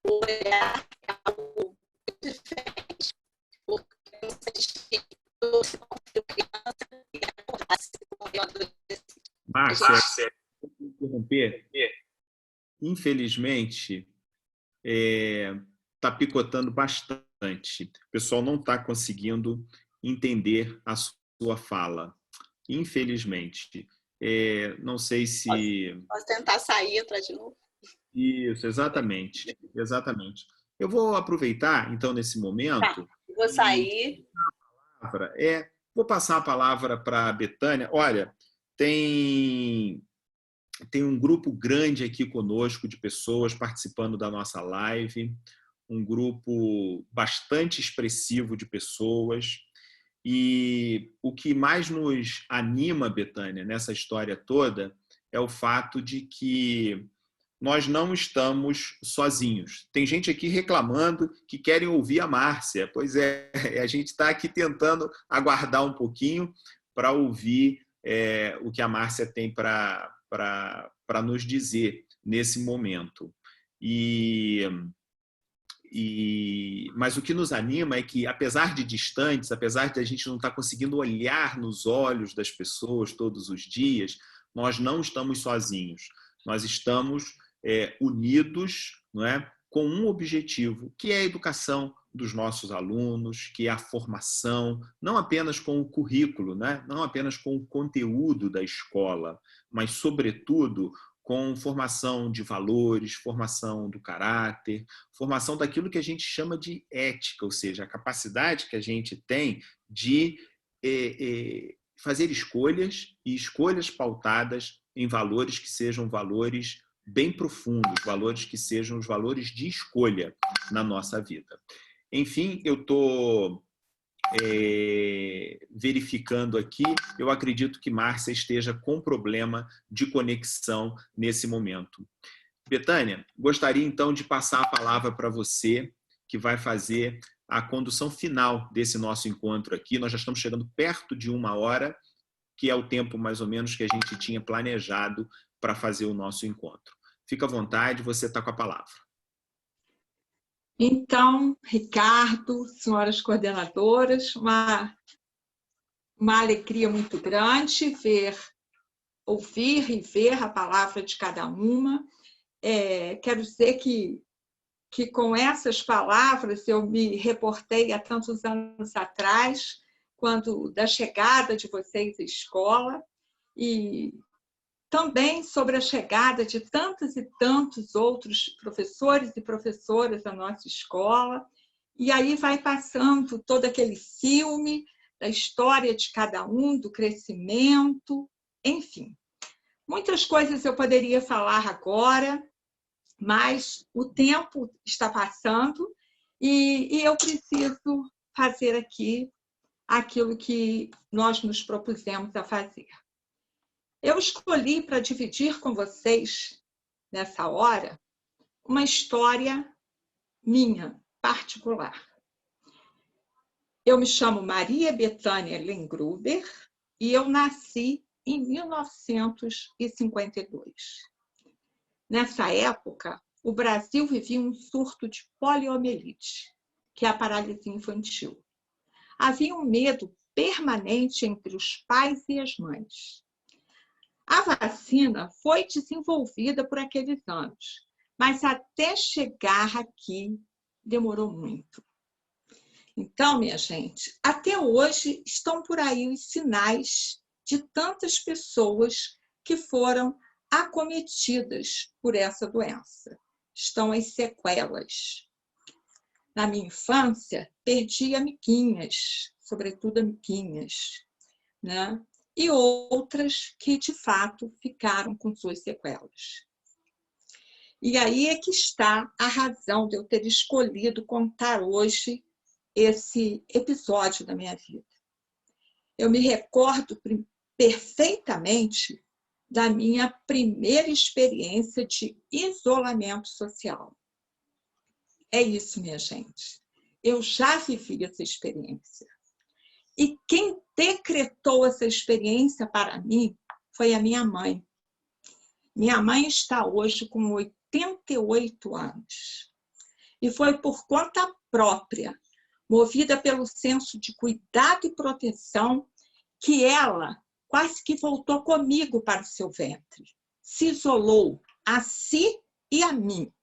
E: o olhar é algo muito diferente. Porque você diz que você criança e acordasse com o adolescente.
A: Márcia, interromper. Infelizmente, está picotando bastante. O pessoal não está conseguindo entender a sua fala. Infelizmente. Não sei se...
E: Posso tentar sair e entrar de novo?
A: Isso, exatamente. Eu vou aproveitar, então, nesse momento...
E: Tá, vou sair.
A: Vou passar a palavra para a Betânia. Olha, tem um grupo grande aqui conosco de pessoas participando da nossa live, um grupo bastante expressivo de pessoas. E o que mais nos anima, Betânia, nessa história toda, é o fato de que nós não estamos sozinhos. Tem gente aqui reclamando que querem ouvir a Márcia. Pois é, a gente está aqui tentando aguardar um pouquinho para ouvir o que a Márcia tem para nos dizer nesse momento. E Mas o que nos anima é que, apesar de distantes, apesar de a gente não estar conseguindo olhar nos olhos das pessoas todos os dias, nós não estamos sozinhos. Nós estamos unidos, não é, com um objetivo, que é a educação dos nossos alunos, que é a formação, não apenas com o currículo, né? Não apenas com o conteúdo da escola, mas, sobretudo, com formação de valores, formação do caráter, formação daquilo que a gente chama de ética, ou seja, a capacidade que a gente tem de fazer escolhas, e escolhas pautadas em valores que sejam valores bem profundos, valores que sejam os valores de escolha na nossa vida. Enfim, eu estou verificando aqui, eu acredito que Márcia esteja com problema de conexão nesse momento. Betânia, gostaria então de passar a palavra para você, que vai fazer a condução final desse nosso encontro aqui. Nós já estamos chegando perto de 1 hora, que é o tempo mais ou menos que a gente tinha planejado para fazer o nosso encontro. Fica à vontade, você está com a palavra.
G: Então, Ricardo, senhoras coordenadoras, uma alegria muito grande ouvir e ver a palavra de cada uma. Quero dizer que com essas palavras eu me reportei há tantos anos atrás, quando da chegada de vocês à escola, e também sobre a chegada de tantos e tantos outros professores e professoras da nossa escola. E aí vai passando todo aquele filme da história de cada um, do crescimento, enfim. Muitas coisas eu poderia falar agora, mas o tempo está passando e eu preciso fazer aqui aquilo que nós nos propusemos a fazer. Eu escolhi para dividir com vocês, nessa hora, uma história minha, particular. Eu me chamo Maria Bethânia Lengruber e eu nasci em 1952. Nessa época, o Brasil vivia um surto de poliomielite, que é a paralisia infantil. Havia um medo permanente entre os pais e as mães. A vacina foi desenvolvida por aqueles anos, mas até chegar aqui demorou muito. Então, minha gente, até hoje estão por aí os sinais de tantas pessoas que foram acometidas por essa doença. Estão as sequelas. Na minha infância, perdi amiguinhas, sobretudo amiguinhas, né? E outras que, de fato, ficaram com suas sequelas. E aí é que está a razão de eu ter escolhido contar hoje esse episódio da minha vida. Eu me recordo perfeitamente da minha primeira experiência de isolamento social. É isso, minha gente. Eu já vivi essa experiência. E quem decretou essa experiência para mim foi a minha mãe. Minha mãe está hoje com 88 anos. E foi por conta própria, movida pelo senso de cuidado e proteção, que ela quase que voltou comigo para o seu ventre. Se isolou a si e a mim,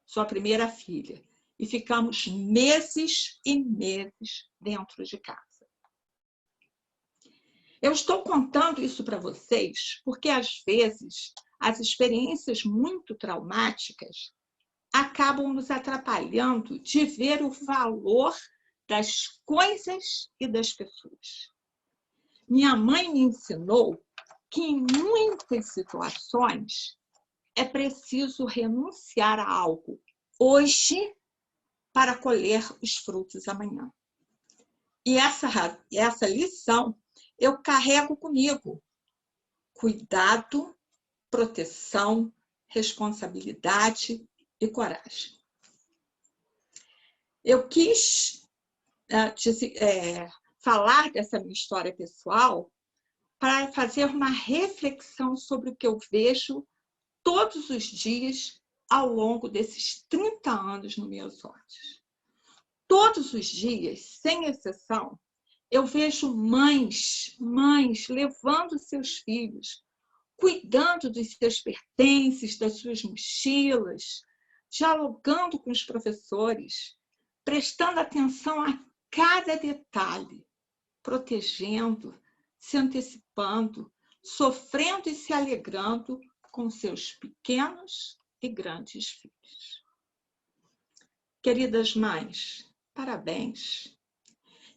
G: sua primeira filha. E ficamos meses e meses dentro de casa. Eu estou contando isso para vocês porque, às vezes, as experiências muito traumáticas acabam nos atrapalhando de ver o valor das coisas e das pessoas. Minha mãe me ensinou que, em muitas situações, é preciso renunciar a algo hoje para colher os frutos amanhã. E essa lição eu carrego comigo. Cuidado, proteção, responsabilidade e coragem. Eu quis falar dessa minha história pessoal para fazer uma reflexão sobre o que eu vejo todos os dias ao longo desses 30 anos no Miosotes. Todos os dias, sem exceção, eu vejo mães levando seus filhos, cuidando dos seus pertences, das suas mochilas, dialogando com os professores, prestando atenção a cada detalhe, protegendo, se antecipando, sofrendo e se alegrando com seus pequenos e grandes filhos. Queridas mães, parabéns.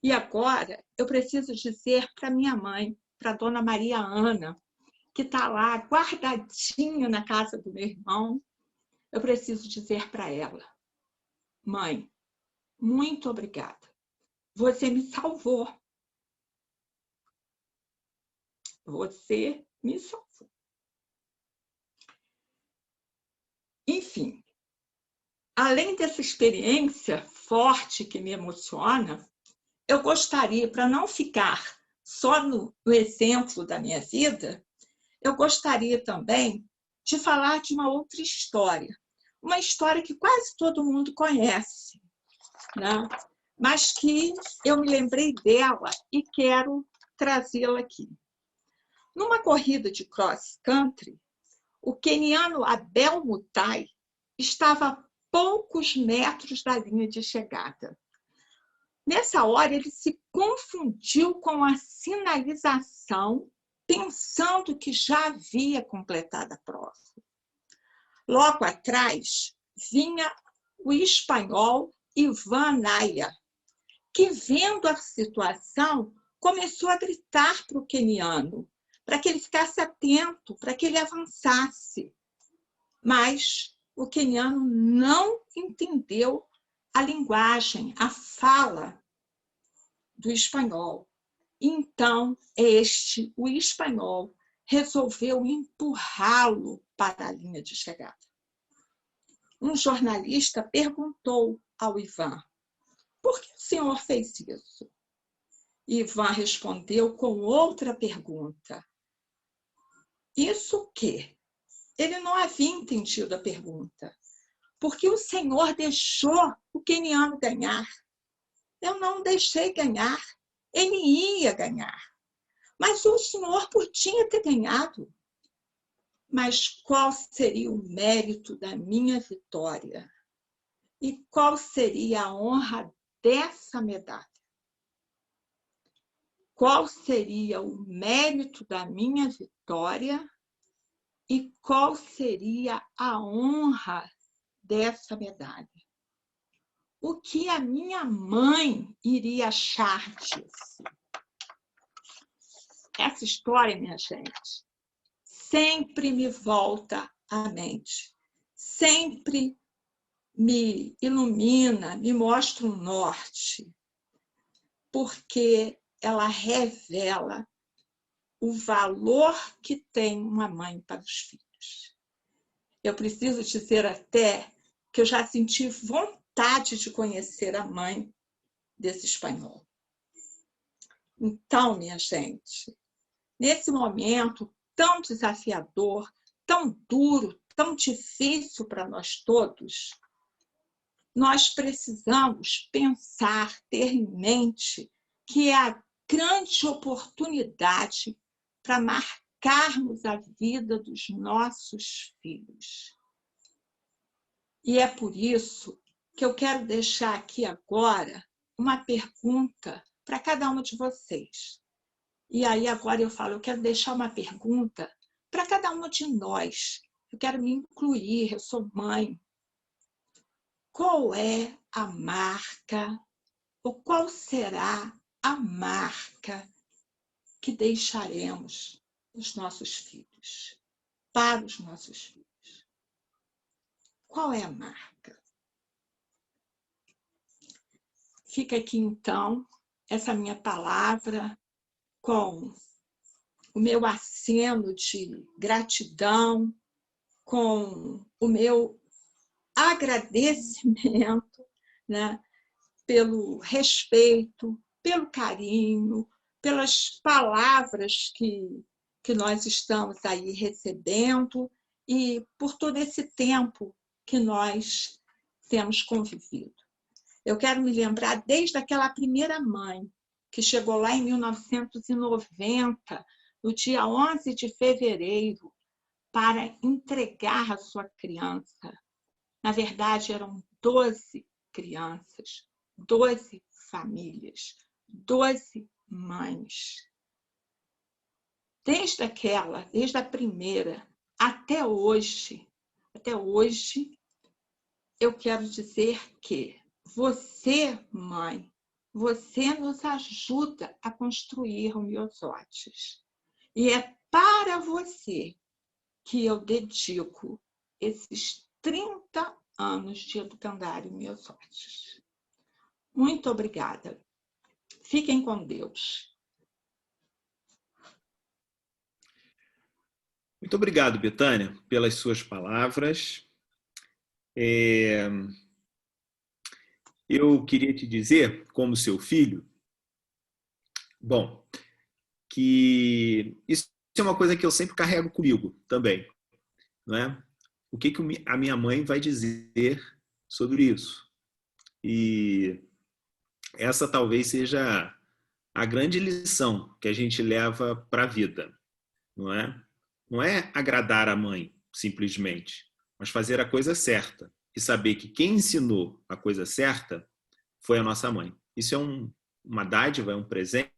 G: E agora eu preciso dizer para minha mãe, para a dona Maria Ana, que está lá guardadinha na casa do meu irmão, eu preciso dizer para ela: mãe, muito obrigada. Você me salvou. Você me salvou. Enfim, além dessa experiência forte que me emociona, eu gostaria, para não ficar só no exemplo da minha vida, eu gostaria também de falar de uma outra história. Uma história que quase todo mundo conhece, né? Mas que eu me lembrei dela e quero trazê-la aqui. Numa corrida de cross-country, o queniano Abel Mutai estava a poucos metros da linha de chegada. Nessa hora, ele se confundiu com a sinalização, pensando que já havia completado a prova. Logo atrás, vinha o espanhol Ivan Naya, que, vendo a situação, começou a gritar para o queniano, para que ele ficasse atento, para que ele avançasse. Mas o queniano não entendeu a linguagem, a fala do espanhol. Então, o espanhol, resolveu empurrá-lo para a linha de chegada. Um jornalista perguntou ao Ivan: por que o senhor fez isso? Ivan respondeu com outra pergunta. Isso o quê? Ele não havia entendido a pergunta. Porque o senhor deixou o queniano ganhar. Eu não deixei ganhar. Ele ia ganhar. Mas o senhor podia ter ganhado. Mas qual seria o mérito da minha vitória? E qual seria a honra dessa medalha? Qual seria o mérito da minha vitória e qual seria a honra dessa medalha? O que a minha mãe iria achar disso? Essa história, minha gente, sempre me volta à mente, sempre me ilumina, me mostra um norte, porque ela revela o valor que tem uma mãe para os filhos. Eu preciso dizer até que eu já senti vontade de conhecer a mãe desse espanhol. Então, minha gente, nesse momento tão desafiador, tão duro, tão difícil para nós todos, nós precisamos pensar, ter em mente que é a grande oportunidade para marcarmos a vida dos nossos filhos. E é por isso que eu quero deixar aqui agora uma pergunta para cada uma de vocês. E aí agora eu falo, eu quero deixar uma pergunta para cada uma de nós. Eu quero me incluir, eu sou mãe. Qual é a marca, ou qual será a marca que deixaremos nos nossos filhos, para os nossos filhos? Qual é a marca? Fica aqui, então, essa minha palavra com o meu aceno de gratidão, com o meu agradecimento, né, pelo respeito, pelo carinho, pelas palavras que nós estamos aí recebendo e por todo esse tempo que nós temos convivido. Eu quero me lembrar desde aquela primeira mãe, que chegou lá em 1990, no dia 11 de fevereiro, para entregar a sua criança. Na verdade, eram 12 crianças, 12 famílias, 12 mães. Desde a primeira, até hoje, eu quero dizer que você, mãe, você nos ajuda a construir o Miosotes. E é para você que eu dedico esses 30 anos de Educandário Miosotes. Muito obrigada. Fiquem com Deus.
A: Muito obrigado, Betânia, pelas suas palavras. Eu queria te dizer, como seu filho, bom, que isso é uma coisa que eu sempre carrego comigo também, não é? O que a minha mãe vai dizer sobre isso? E essa talvez seja a grande lição que a gente leva para a vida, não é? Não é agradar a mãe, simplesmente, mas fazer a coisa certa e saber que quem ensinou a coisa certa foi a nossa mãe. Isso é uma dádiva, é um presente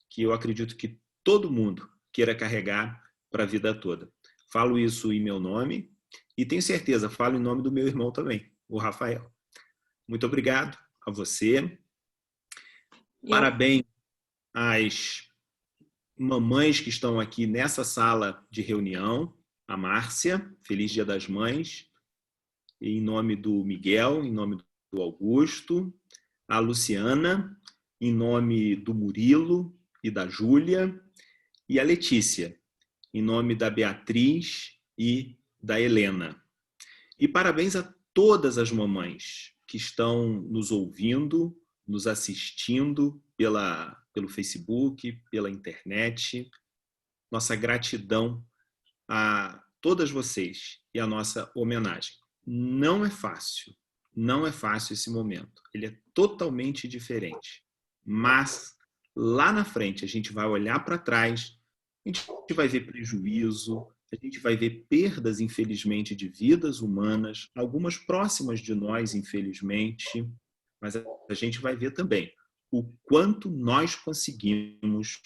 A: que eu acredito que todo mundo queira carregar para a vida toda. Falo isso em meu nome e tenho certeza, falo em nome do meu irmão também, o Rafael. Muito obrigado a você. Parabéns às mamães que estão aqui nessa sala de reunião. A Márcia, feliz Dia das Mães. Em nome do Miguel, em nome do Augusto. A Luciana, em nome do Murilo e da Júlia. E a Letícia, em nome da Beatriz e da Helena. E parabéns a todas as mamães que estão nos ouvindo, nos assistindo pelo Facebook, pela internet. Nossa gratidão a todas vocês e a nossa homenagem. Não é fácil esse momento. Ele é totalmente diferente. Mas lá na frente a gente vai olhar para trás, a gente vai ver prejuízo, a gente vai ver perdas, infelizmente, de vidas humanas, algumas próximas de nós, infelizmente, mas a gente vai ver também o quanto nós conseguimos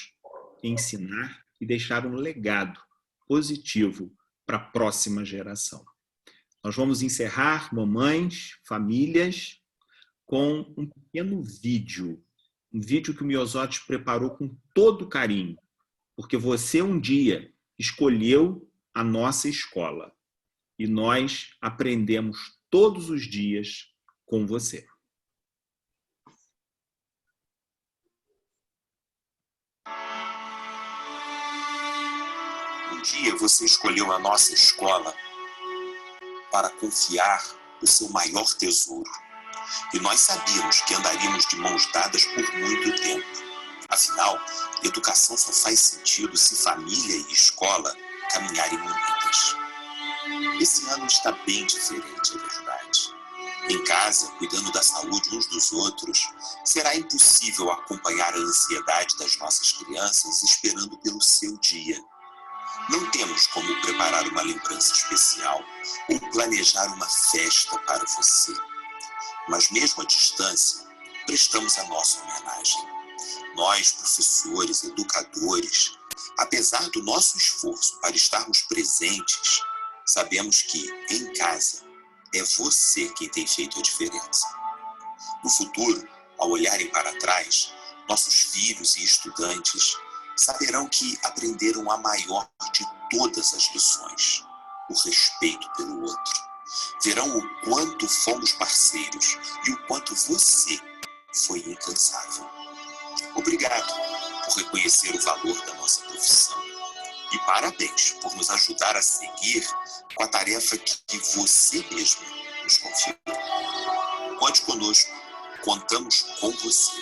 A: ensinar e deixar um legado positivo para a próxima geração. Nós vamos encerrar, mamães, famílias, com um pequeno vídeo, um vídeo que o Miosotes preparou com todo carinho, porque você um dia escolheu a nossa escola e nós aprendemos todos os dias com você.
B: Um dia você escolheu a nossa escola para confiar o seu maior tesouro. E nós sabíamos que andaríamos de mãos dadas por muito tempo. Afinal, educação só faz sentido se família e escola caminharem unidas. Esse ano está bem diferente, é verdade. Em casa, cuidando da saúde uns dos outros, será impossível acompanhar a ansiedade das nossas crianças esperando pelo seu dia. Não temos como preparar uma lembrança especial ou planejar uma festa para você. Mas mesmo à distância, prestamos a nossa homenagem. Nós, professores, educadores, apesar do nosso esforço para estarmos presentes, sabemos que, em casa, é você quem tem feito a diferença. No futuro, ao olharem para trás, nossos filhos e estudantes saberão que aprenderam a maior de todas as lições, o respeito pelo outro. Verão o quanto fomos parceiros e o quanto você foi incansável. Obrigado por reconhecer o valor da nossa profissão. E parabéns por nos ajudar a seguir com a tarefa que você mesmo nos confiou. Conte conosco, contamos com você.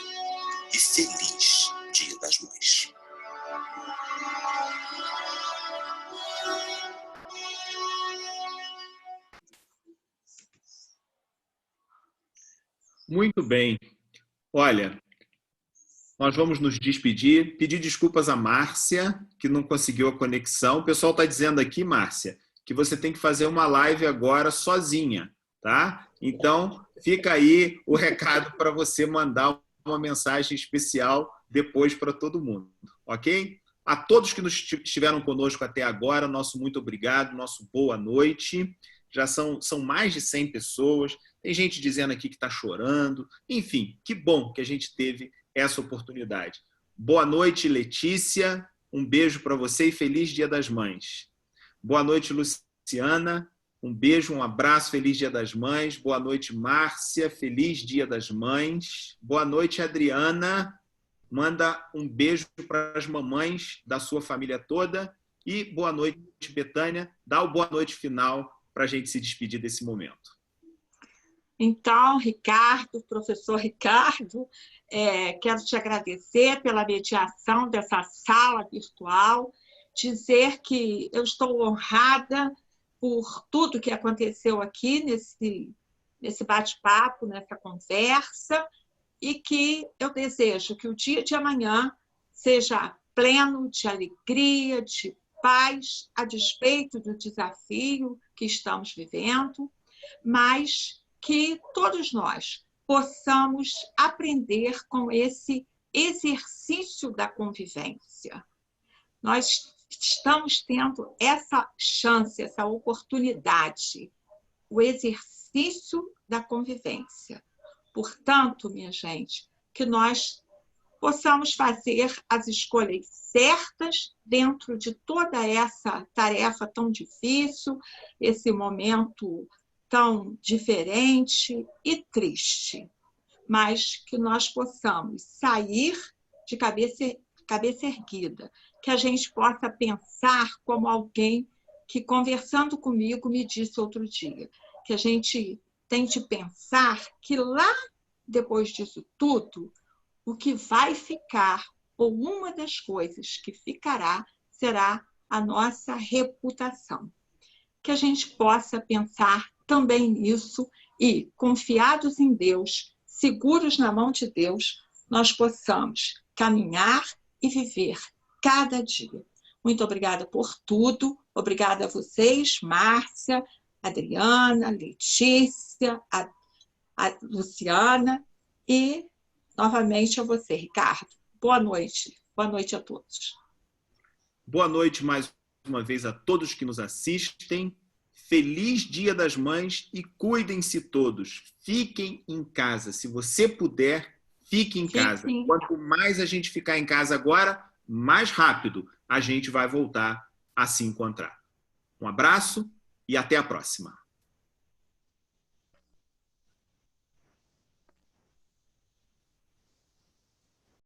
B: E feliz Dia das Mães.
A: Muito bem. Olha, nós vamos nos despedir, pedir desculpas a Márcia, que não conseguiu a conexão. O pessoal está dizendo aqui, Márcia, que você tem que fazer uma live agora sozinha, tá? Então, fica aí o recado para você mandar uma mensagem especial depois para todo mundo, ok? A todos que estiveram conosco até agora, nosso muito obrigado, nosso boa noite. Já são mais de 100 pessoas. Tem gente dizendo aqui que está chorando. Enfim, que bom que a gente teve essa oportunidade. Boa noite, Letícia. Um beijo para você e feliz Dia das Mães. Boa noite, Luciana. Um beijo, um abraço, feliz Dia das Mães. Boa noite, Márcia. Feliz Dia das Mães. Boa noite, Adriana. Manda um beijo para as mamães da sua família toda. E boa noite, Betânia. Dá o boa noite final para a gente se despedir desse momento.
G: Então, Ricardo, professor Ricardo, quero te agradecer pela mediação dessa sala virtual, dizer que eu estou honrada por tudo que aconteceu aqui nesse bate-papo, nessa conversa, e que eu desejo que o dia de amanhã seja pleno de alegria, de paz, a despeito do desafio que estamos vivendo, mas que todos nós possamos aprender com esse exercício da convivência. Nós estamos tendo essa chance, essa oportunidade, o exercício da convivência. Portanto, minha gente, que nós possamos fazer as escolhas certas dentro de toda essa tarefa tão difícil, esse momento tão diferente e triste, mas que nós possamos sair de cabeça erguida, que a gente possa pensar como alguém que, conversando comigo, me disse outro dia, que a gente tem de pensar que lá, depois disso tudo, o que vai ficar, ou uma das coisas que ficará, será a nossa reputação. Que a gente possa pensar também nisso e, confiados em Deus, seguros na mão de Deus, nós possamos caminhar e viver cada dia. Muito obrigada por tudo. Obrigada a vocês, Márcia, Adriana, Letícia, a Luciana e, novamente, a você, Ricardo. Boa noite. Boa noite a todos.
A: Boa noite mais uma vez a todos que nos assistem. Feliz Dia das Mães e cuidem-se todos. Fiquem em casa. Se você puder, fique em casa. Quanto mais a gente ficar em casa agora, mais rápido a gente vai voltar a se encontrar. Um abraço e até a próxima.